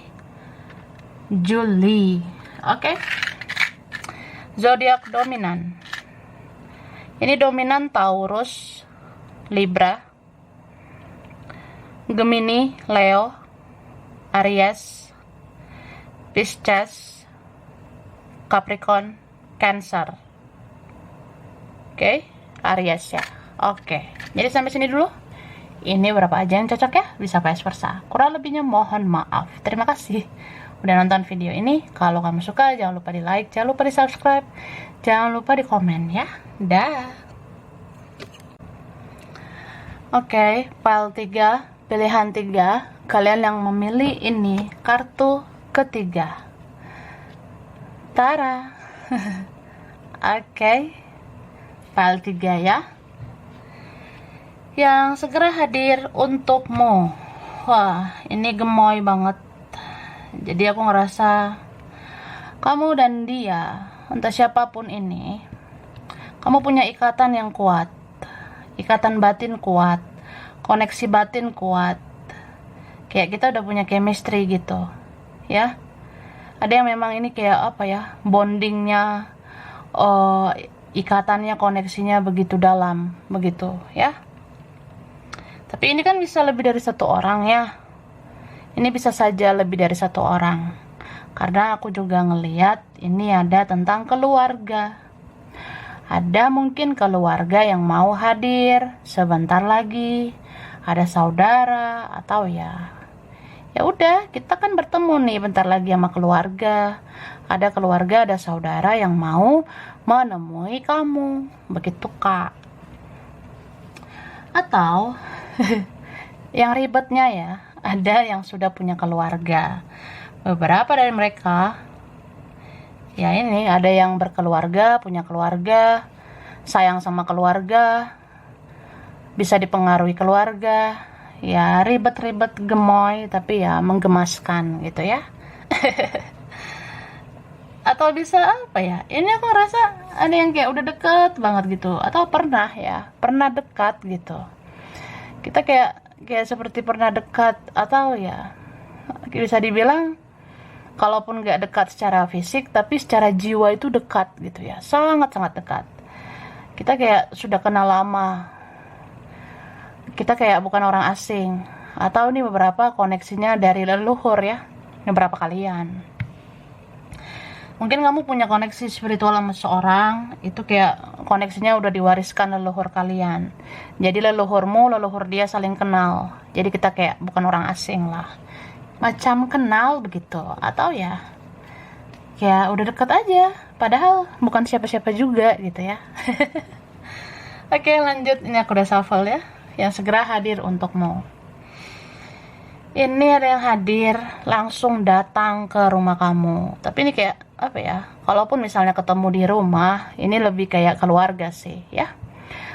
Juli. Oke. Zodiak dominan. Ini dominan Taurus, Libra, Gemini, Leo, Aries, Pisces, Capricorn, Cancer. Oke, Aries ya. Oke, jadi sampai sini dulu. Ini berapa aja yang cocok ya, bisa vice versa. Kurang lebihnya mohon maaf. Terima kasih udah nonton video ini. Kalau kamu suka, jangan lupa di like, jangan lupa di subscribe, jangan lupa di komen ya. Dah. Oke, file 3, pilihan 3. Kalian yang memilih ini kartu ketiga. Tara. Oke, file 3 ya, yang segera hadir untukmu. Wah, ini gemoy banget. Jadi aku ngerasa kamu dan dia, entah siapapun ini, kamu punya ikatan yang kuat, ikatan batin kuat, koneksi batin kuat. Kayak kita udah punya chemistry gitu ya. Ada yang memang ini kayak apa ya, bondingnya, ikatannya, koneksinya begitu dalam, begitu ya. Tapi ini kan bisa lebih dari satu orang ya. Ini bisa saja lebih dari satu orang. Karena aku juga ngeliat ini ada tentang keluarga. Ada mungkin keluarga yang mau hadir sebentar lagi. Ada saudara atau ya udah, kita kan bertemu nih bentar lagi sama keluarga. Ada keluarga, ada saudara yang mau menemui kamu. Begitu Kak. Atau yang ribetnya ya, ada yang sudah punya keluarga. Beberapa dari mereka ya ini, ada yang berkeluarga, punya keluarga, sayang sama keluarga, bisa dipengaruhi keluarga. Ya ribet-ribet, gemoy, tapi ya menggemaskan gitu ya. Atau bisa apa ya, ini aku rasa ada yang kayak udah deket banget gitu, atau pernah dekat gitu. Kita kayak seperti pernah dekat, atau ya bisa dibilang kalaupun gak dekat secara fisik, tapi secara jiwa itu dekat gitu ya, sangat-sangat dekat. Kita kayak sudah kenal lama, kita kayak bukan orang asing. Atau nih beberapa koneksinya dari leluhur ya, beberapa kalian. Mungkin kamu punya koneksi spiritual sama seseorang, itu kayak koneksinya udah diwariskan leluhur kalian. Jadi leluhur dia saling kenal. Jadi kita kayak bukan orang asing lah, macam kenal begitu. Atau ya kayak udah deket aja, padahal bukan siapa-siapa juga gitu ya. Oke, lanjut. Ini aku udah shuffle ya, yang segera hadir untukmu. Ini ada yang hadir langsung datang ke rumah kamu. Tapi ini kayak apa ya, kalaupun misalnya ketemu di rumah, ini lebih kayak keluarga sih ya.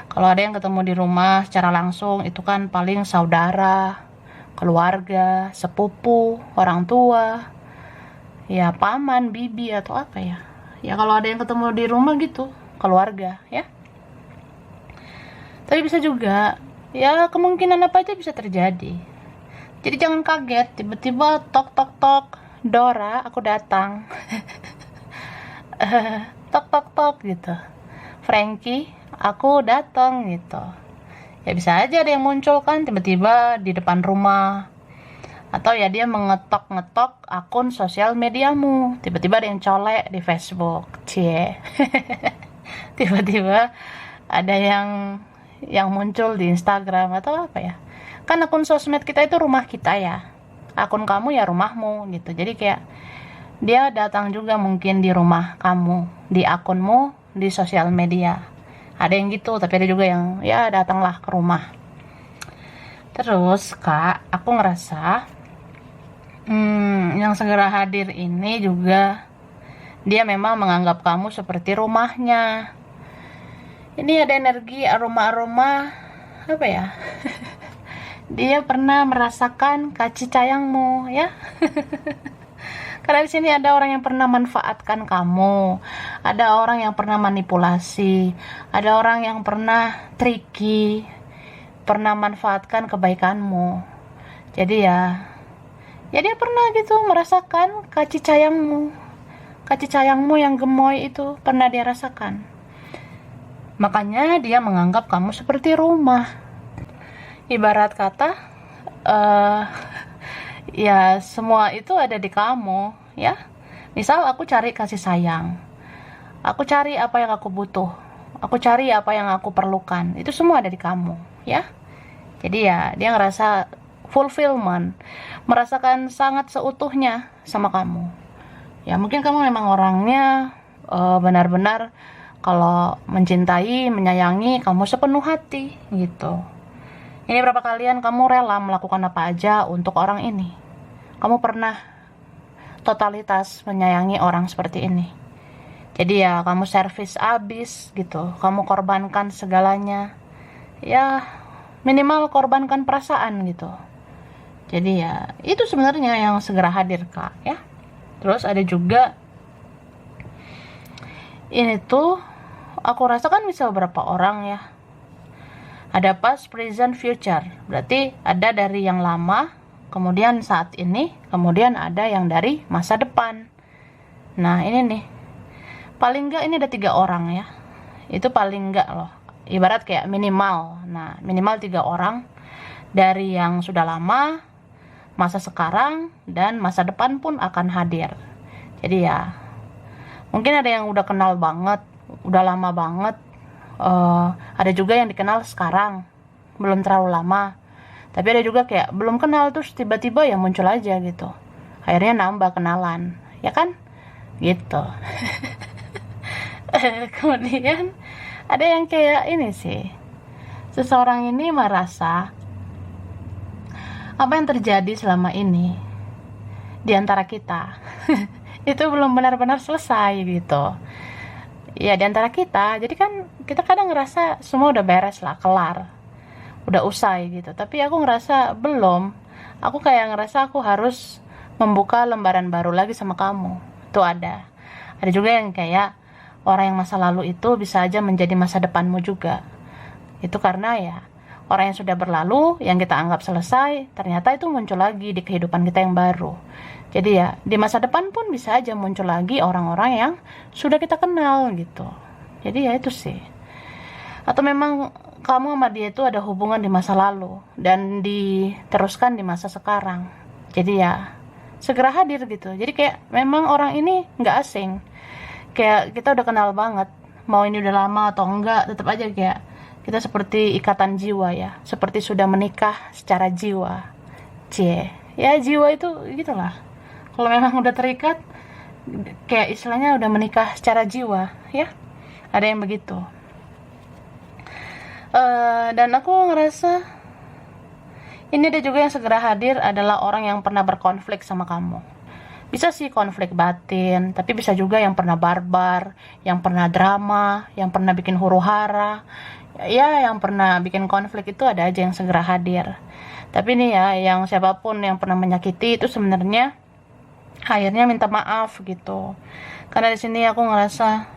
Kalau ada yang ketemu di rumah secara langsung, itu kan paling saudara, keluarga, sepupu, orang tua, ya paman, bibi, atau apa ya. Ya kalau ada yang ketemu di rumah gitu, keluarga ya. Tapi bisa juga, ya kemungkinan apa aja bisa terjadi. Jadi jangan kaget, tiba-tiba tok tok tok, Dora, aku datang. Tok tok tok gitu. Frankie, aku datang gitu. Ya bisa aja ada yang muncul kan tiba-tiba di depan rumah. Atau ya dia mengetok-ngetok akun sosial mediamu. Tiba-tiba ada yang colek di Facebook. Cie. Tiba-tiba ada yang muncul di Instagram atau apa ya. Kan akun sosmed kita itu rumah kita ya. Akun kamu ya rumahmu gitu. Jadi kayak dia datang juga mungkin di rumah kamu, di akunmu, di sosial media. Ada yang gitu, tapi ada juga yang ya datanglah ke rumah. Terus Kak, aku ngerasa yang segera hadir ini juga dia memang menganggap kamu seperti rumahnya. Ini ada energi aroma-aroma apa ya? Dia pernah merasakan kasih sayangmu ya. Karena di sini ada orang yang pernah manfaatkan kamu, ada orang yang pernah manipulasi, ada orang yang pernah tricky, pernah manfaatkan kebaikanmu. Jadi ya dia pernah gitu merasakan kasih sayangmu yang gemoy itu pernah dia rasakan. Makanya dia menganggap kamu seperti rumah. Ibarat kata, ya semua itu ada di kamu, ya. Misal aku cari kasih sayang, aku cari apa yang aku butuh, aku cari apa yang aku perlukan, itu semua ada di kamu, ya. Jadi ya dia ngerasa fulfillment, merasakan sangat seutuhnya sama kamu. Ya mungkin kamu memang orangnya benar-benar kalau mencintai, menyayangi kamu sepenuh hati gitu. Ini berapa kalian kamu rela melakukan apa aja untuk orang ini? Kamu pernah totalitas menyayangi orang seperti ini. Jadi ya kamu servis abis gitu, kamu korbankan segalanya. Ya minimal korbankan perasaan gitu. Jadi ya itu sebenarnya yang segera hadir Kak ya. Terus ada juga ini tuh aku rasa kan bisa beberapa orang ya. Ada past, present, future. Berarti ada dari yang lama, kemudian saat ini, kemudian ada yang dari masa depan. Nah ini nih, paling enggak ini ada 3 orang ya. Itu paling enggak loh. Ibarat kayak minimal. Nah minimal 3 orang. Dari yang sudah lama, masa sekarang, dan masa depan pun akan hadir. Jadi ya, mungkin ada yang udah kenal banget, udah lama banget. Ada juga yang dikenal sekarang, belum terlalu lama. Tapi ada juga kayak belum kenal terus tiba-tiba ya muncul aja gitu. Akhirnya nambah kenalan, ya kan? Gitu. Kemudian ada yang kayak ini sih. Seseorang ini merasa apa yang terjadi selama ini di antara kita itu belum benar-benar selesai gitu. Ya di antara kita, jadi kan kita kadang ngerasa semua udah beres lah, kelar, udah usai gitu. Tapi aku ngerasa belum. Aku kayak ngerasa aku harus membuka lembaran baru lagi sama kamu. Itu ada. Ada juga yang kayak orang yang masa lalu itu bisa aja menjadi masa depanmu juga. Itu karena ya orang yang sudah berlalu, yang kita anggap selesai, ternyata itu muncul lagi di kehidupan kita yang baru. Jadi ya, di masa depan pun bisa aja muncul lagi orang-orang yang sudah kita kenal gitu. Jadi ya itu sih. Atau memang kamu sama dia itu ada hubungan di masa lalu dan diteruskan di masa sekarang. Jadi ya, segera hadir gitu. Jadi kayak memang orang ini nggak asing. Kayak kita udah kenal banget. Mau ini udah lama atau enggak, tetap aja kayak kita seperti ikatan jiwa ya. Seperti sudah menikah secara jiwa. Cie. Ya jiwa itu gitulah. Kalau memang udah terikat, kayak istilahnya udah menikah secara jiwa, ya. Ada yang begitu. Dan aku ngerasa ini ada juga yang segera hadir adalah orang yang pernah berkonflik sama kamu. Bisa sih konflik batin, tapi bisa juga yang pernah barbar, yang pernah drama, yang pernah bikin huru-hara. Ya, yang pernah bikin konflik itu ada aja yang segera hadir. Tapi nih ya, yang siapapun yang pernah menyakiti itu sebenarnya akhirnya minta maaf gitu. Karena di sini aku ngerasa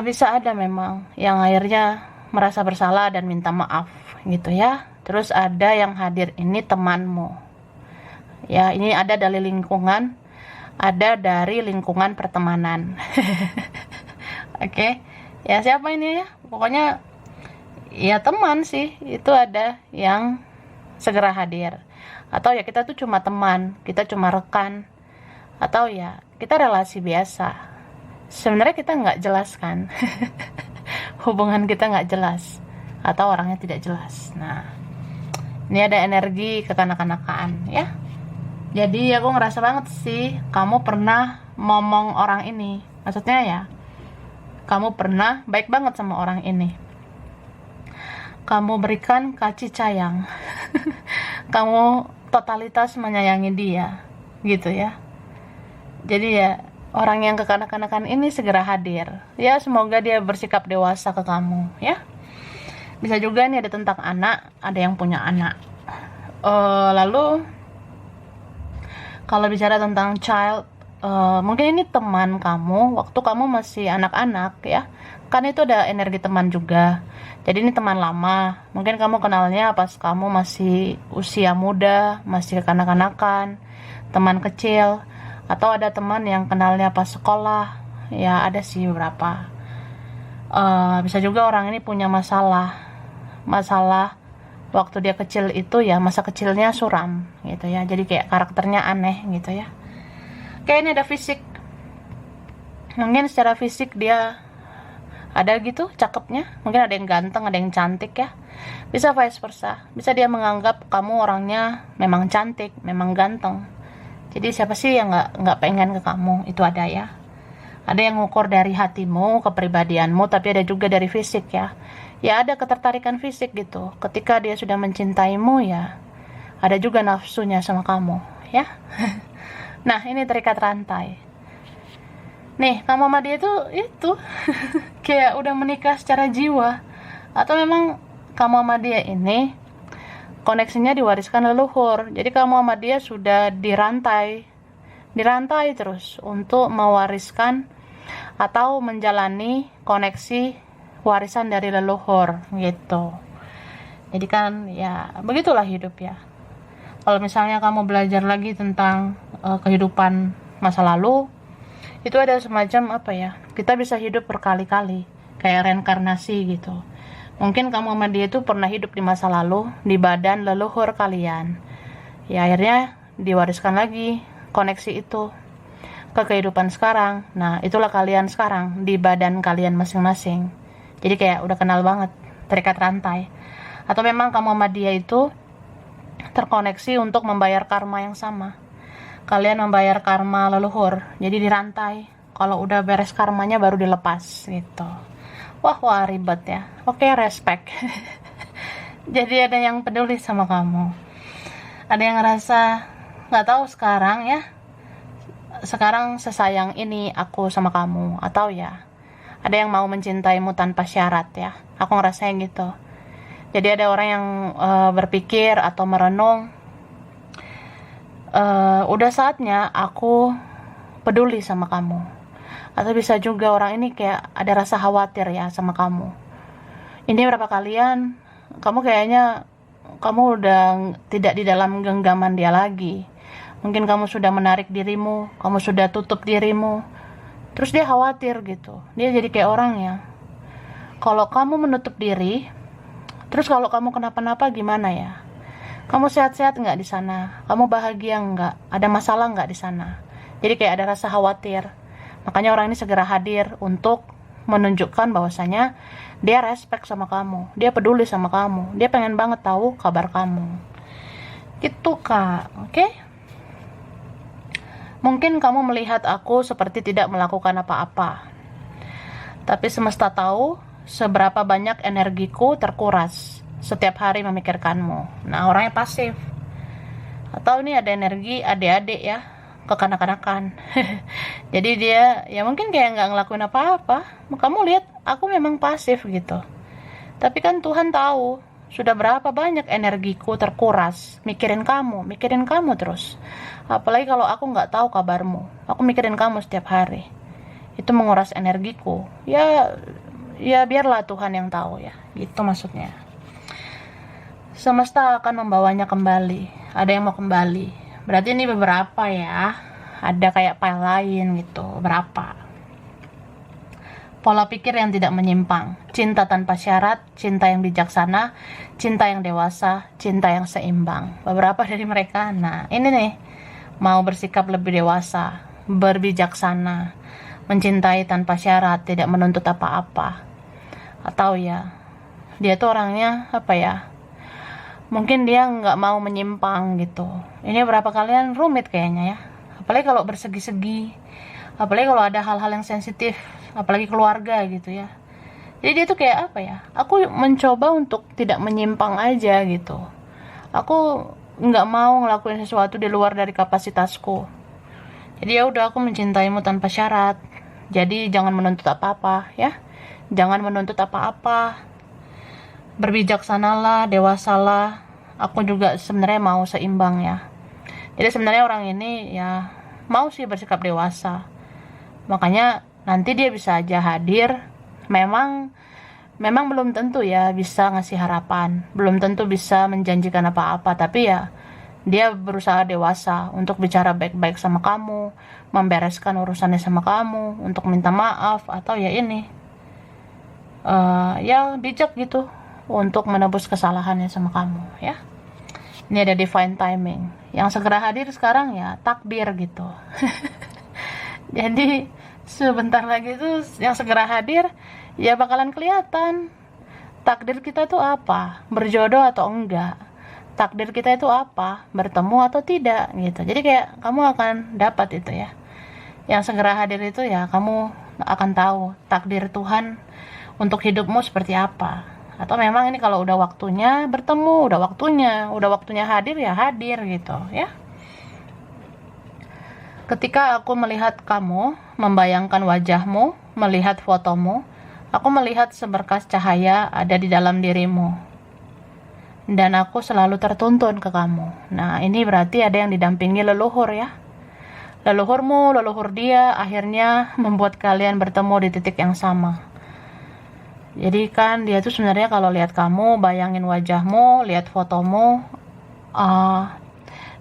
bisa ada memang yang akhirnya merasa bersalah dan minta maaf gitu ya. Terus ada yang hadir ini temanmu. Ya, ini ada dari lingkungan, ada dari lingkungan pertemanan. Oke. Ya, siapa ini ya? Pokoknya ya teman sih, itu ada yang segera hadir. Atau ya kita tuh cuma teman, kita cuma rekan, atau ya kita relasi biasa. Sebenarnya kita nggak jelas kan. Hubungan kita nggak jelas, atau orangnya tidak jelas. Nah, ini ada energi kekanak-kanakan ya. Jadi aku ngerasa banget sih kamu pernah ngomong orang ini. Maksudnya ya, kamu pernah baik banget sama orang ini. Kamu berikan kasih sayang. Kamu totalitas menyayangi dia, gitu ya. Jadi ya, orang yang kekanak-kanakan ini segera hadir. Ya, semoga dia bersikap dewasa ke kamu, ya. Bisa juga nih ada tentang anak, ada yang punya anak. Lalu, kalau bicara tentang child, mungkin ini teman kamu waktu kamu masih anak-anak, ya. Kan itu ada energi teman juga. Jadi ini teman lama. Mungkin kamu kenalnya pas kamu masih usia muda, masih kekanak-kanakan, teman kecil. Atau ada teman yang kenalnya pas sekolah. Ya ada sih beberapa. Bisa juga orang ini punya masalah waktu dia kecil itu ya, masa kecilnya suram gitu ya. Jadi kayak karakternya aneh gitu ya. Kayak ini ada fisik. Mungkin secara fisik dia ada gitu cakepnya, mungkin ada yang ganteng, ada yang cantik ya. Bisa vice versa, bisa dia menganggap kamu orangnya memang cantik, memang ganteng. Jadi siapa sih yang nggak pengen ke kamu, itu ada ya. Ada yang ngukur dari hatimu, kepribadianmu, tapi ada juga dari fisik ya. Ya ada ketertarikan fisik gitu. Ketika dia sudah mencintaimu ya, ada juga nafsunya sama kamu ya. Nah ini terikat rantai. Nih, kamu sama dia itu kayak udah menikah secara jiwa. Atau memang kamu sama dia ini koneksinya diwariskan leluhur. Jadi kamu sama dia sudah dirantai terus untuk mewariskan atau menjalani koneksi warisan dari leluhur gitu. Jadi kan ya begitulah hidup ya. Kalau misalnya kamu belajar lagi tentang kehidupan masa lalu, itu ada semacam apa ya, kita bisa hidup berkali-kali kayak reinkarnasi gitu. Mungkin kamu sama dia itu pernah hidup di masa lalu di badan leluhur kalian ya, akhirnya diwariskan lagi koneksi itu ke kehidupan sekarang. Nah itulah kalian sekarang di badan kalian masing-masing. Jadi kayak udah kenal banget, terikat rantai. Atau memang kamu sama dia itu terkoneksi untuk membayar karma yang sama. Kalian membayar karma leluhur, jadi dirantai. Kalau udah beres karmanya baru dilepas gitu. Wah ribet ya. Oke, respect. Jadi ada yang peduli sama kamu. Ada yang ngerasa nggak tahu sekarang ya. Sekarang sesayang ini aku sama kamu, atau ya ada yang mau mencintaimu tanpa syarat ya. Aku ngerasain gitu. Jadi ada orang yang berpikir atau merenung, udah saatnya aku peduli sama kamu. Atau bisa juga orang ini kayak ada rasa khawatir ya sama kamu. Ini berapa kalian kamu kayaknya kamu udah tidak di dalam genggaman dia lagi. Mungkin kamu sudah menarik dirimu, kamu sudah tutup dirimu. Terus dia khawatir gitu. Dia jadi kayak orang ya, kalau kamu menutup diri, terus kalau kamu kenapa-napa gimana ya? Kamu sehat-sehat nggak di sana? Kamu bahagia nggak? Ada masalah nggak di sana? Jadi kayak ada rasa khawatir. Makanya orang ini segera hadir untuk menunjukkan bahwasanya dia respect sama kamu, dia peduli sama kamu, dia pengen banget tahu kabar kamu. Gitu kak, oke? Mungkin kamu melihat aku seperti tidak melakukan apa-apa, tapi semesta tahu seberapa banyak energiku terkuras setiap hari memikirkanmu. Nah orangnya pasif. Atau ini ada energi adik-adik ya, kekanak-kanakan. Jadi dia ya mungkin kayak nggak ngelakuin apa-apa. Kamu lihat aku memang pasif gitu. Tapi kan Tuhan tahu sudah berapa banyak energiku terkuras mikirin kamu terus. Apalagi kalau aku nggak tahu kabarmu, aku mikirin kamu setiap hari. Itu menguras energiku. Ya ya biarlah Tuhan yang tahu ya, gitu maksudnya. Semesta akan membawanya kembali. Ada yang mau kembali. Berarti ini beberapa ya. Ada kayak file lain gitu. Berapa? Pola pikir yang tidak menyimpang. Cinta tanpa syarat, cinta yang bijaksana, cinta yang dewasa, cinta yang seimbang. Beberapa dari mereka. Nah, ini nih. Mau bersikap lebih dewasa, berbijaksana, mencintai tanpa syarat, tidak menuntut apa-apa. Atau ya, dia tuh orangnya apa ya, mungkin dia nggak mau menyimpang gitu. Ini berapa kalian rumit kayaknya ya, apalagi kalau bersegi-segi, apalagi kalau ada hal-hal yang sensitif, apalagi keluarga gitu ya. Jadi dia tuh kayak apa ya, aku mencoba untuk tidak menyimpang aja gitu. Aku nggak mau ngelakuin sesuatu di luar dari kapasitasku. Jadi ya udah, aku mencintaimu tanpa syarat. Jadi jangan menuntut apa-apa ya. Jangan menuntut apa-apa. Berbijaksanalah, dewasalah. Aku juga sebenarnya mau seimbang ya. Jadi sebenarnya orang ini ya mau sih bersikap dewasa. Makanya nanti dia bisa aja hadir. Memang belum tentu ya bisa ngasih harapan, belum tentu bisa menjanjikan apa-apa, tapi ya dia berusaha dewasa untuk bicara baik-baik sama kamu, membereskan urusannya sama kamu, untuk minta maaf, atau ya ini ya bijak gitu untuk menebus kesalahannya sama kamu ya. Ini ada divine timing. Yang segera hadir sekarang ya takdir gitu. Jadi sebentar lagi tuh yang segera hadir ya bakalan kelihatan takdir kita itu apa, berjodoh atau enggak, takdir kita itu apa, bertemu atau tidak gitu. Jadi kayak kamu akan dapat itu ya, yang segera hadir itu ya, kamu akan tahu takdir Tuhan untuk hidupmu seperti apa. Atau memang ini kalau udah waktunya bertemu, udah waktunya hadir ya hadir gitu ya. Ketika aku melihat kamu, membayangkan wajahmu, melihat fotomu, aku melihat seberkas cahaya ada di dalam dirimu. Dan aku selalu tertuntun ke kamu. Nah, ini berarti ada yang didampingi leluhur ya. Leluhurmu, leluhur dia, akhirnya membuat kalian bertemu di titik yang sama. Jadi kan dia tuh sebenarnya kalau lihat kamu, bayangin wajahmu, lihat fotomu,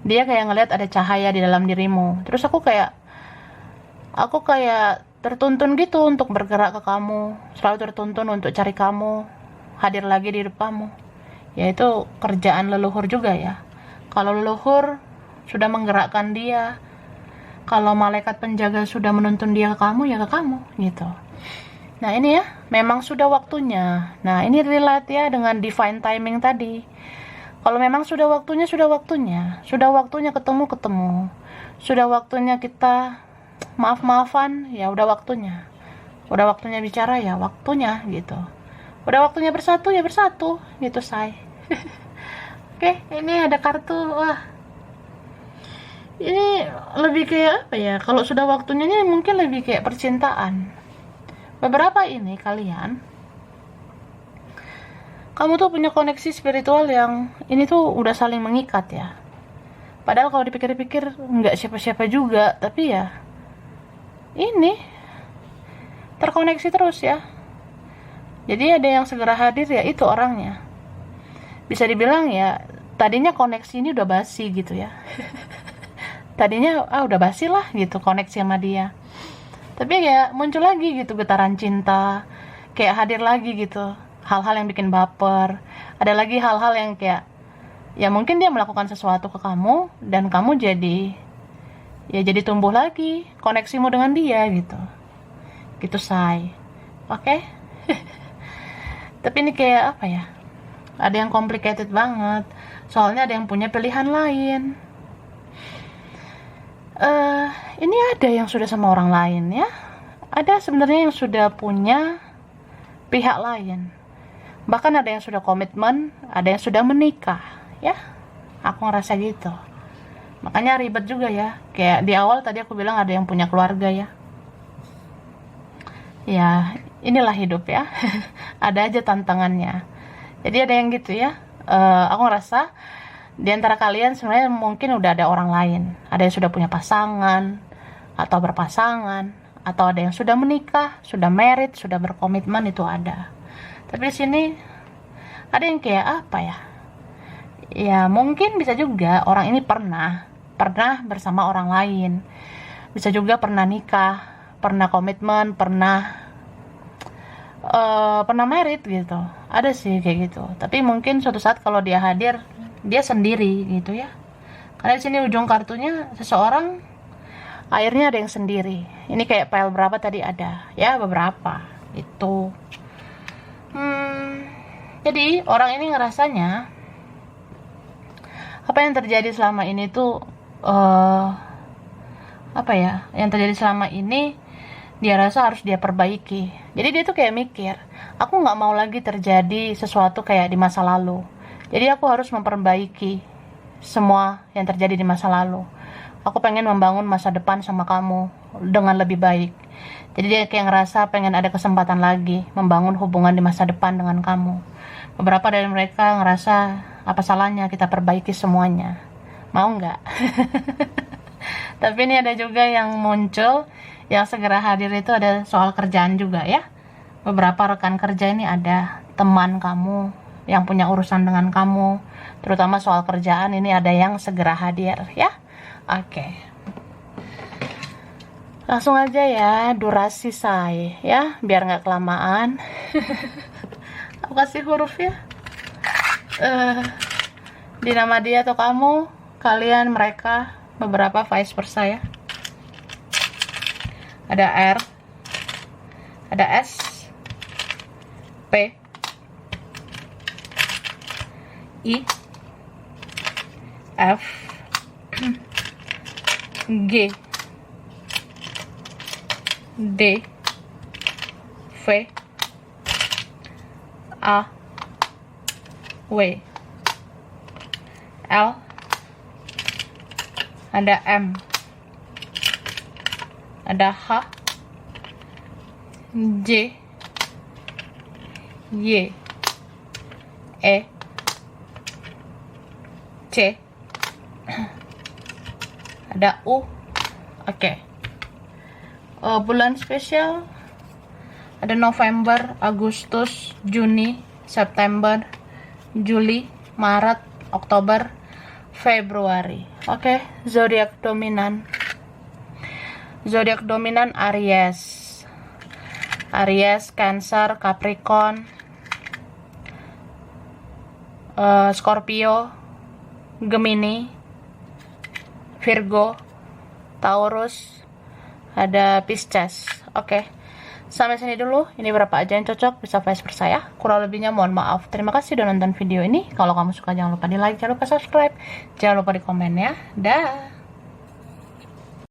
dia kayak ngelihat ada cahaya di dalam dirimu. Terus aku kayak tertuntun gitu untuk bergerak ke kamu, selalu tertuntun untuk cari kamu, hadir lagi di depanmu. Yaitu kerjaan leluhur juga ya. Kalau leluhur sudah menggerakkan dia, kalau malaikat penjaga sudah menuntun dia ke kamu, ya ke kamu gitu. Nah ini ya, memang sudah waktunya. Nah ini relate ya dengan divine timing tadi. Kalau memang sudah waktunya, sudah waktunya ketemu, sudah waktunya kita maaf-maafan, ya udah waktunya bicara, ya waktunya gitu, udah waktunya bersatu, ya bersatu gitu say. Oke, ini ada kartu, wah ini lebih kayak apa ya, kalau sudah waktunya ini mungkin lebih kayak percintaan. Beberapa ini kamu tuh punya koneksi spiritual yang ini tuh udah saling mengikat ya. Padahal kalau dipikir-pikir nggak siapa-siapa juga, tapi ya ini terkoneksi terus ya. Jadi ada yang segera hadir ya, itu orangnya. Bisa dibilang ya, tadinya koneksi ini udah basi gitu ya. Tadinya udah basi lah gitu koneksi sama dia. Tapi ya muncul lagi gitu getaran cinta, kayak hadir lagi gitu. Hal-hal yang bikin baper, ada lagi hal-hal yang kayak ya mungkin dia melakukan sesuatu ke kamu dan kamu jadi tumbuh lagi koneksimu dengan dia gitu say. Oke. Tapi ini kayak apa ya, ada yang complicated banget, soalnya ada yang punya pilihan lain. Ini ada yang sudah sama orang lain ya, ada sebenarnya yang sudah punya pihak lain. Bahkan ada yang sudah komitmen, ada yang sudah menikah, ya. Aku ngerasa gitu. Makanya ribet juga ya. Kayak di awal tadi aku bilang ada yang punya keluarga ya. Ya, inilah hidup ya. Ada aja tantangannya. Jadi ada yang gitu ya. Aku ngerasa di antara kalian sebenarnya mungkin udah ada orang lain. Ada yang sudah punya pasangan, atau berpasangan, atau ada yang sudah menikah, sudah married, sudah berkomitmen, itu ada. Tapi di sini ada yang kayak apa ya? Ya mungkin bisa juga orang ini pernah bersama orang lain, bisa juga pernah nikah, pernah komitmen, pernah married gitu. Ada sih kayak gitu. Tapi mungkin suatu saat kalau dia hadir, dia sendiri gitu ya. Karena di sini ujung kartunya seseorang, akhirnya ada yang sendiri. Ini kayak pile berapa tadi ada? Ya beberapa. Itu. Jadi orang ini ngerasanya apa yang terjadi selama ini tuh apa ya? Yang terjadi selama ini dia rasa harus dia perbaiki. Jadi dia tuh kayak mikir, aku nggak mau lagi terjadi sesuatu kayak di masa lalu. Jadi aku harus memperbaiki semua yang terjadi di masa lalu. Aku pengen membangun masa depan sama kamu dengan lebih baik. Jadi dia kayak ngerasa pengen ada kesempatan lagi membangun hubungan di masa depan dengan kamu. Beberapa dari mereka ngerasa, apa salahnya kita perbaiki semuanya? Mau nggak? Tapi ini ada juga yang muncul, yang segera hadir itu ada soal kerjaan juga ya. Beberapa rekan kerja ini ada, teman kamu yang punya urusan dengan kamu, terutama soal kerjaan, ini ada yang segera hadir ya. Oke. Langsung aja ya, durasi saya ya, biar nggak kelamaan. Aku kasih huruf ya. Di nama dia atau kamu, kalian, mereka, beberapa vice versa ya. Ada R, ada S, P, I, F, G, D, V, A, W, L, ada M, ada H, J, Y, E, C, ada U. Oke. Bulan spesial ada November, Agustus, Juni, September, Juli, Maret, Oktober, Februari. Oke. Zodiak dominan. Zodiak dominan Aries. Aries, Cancer, Capricorn, Scorpio, Gemini, Virgo, Taurus, ada Pisces. Oke. Sampai sini dulu. Ini berapa aja yang cocok, bisa vice versa ya. Kurang lebihnya mohon maaf. Terima kasih udah nonton video ini. Kalau kamu suka jangan lupa di like, jangan lupa subscribe, jangan lupa di komen ya. Dah.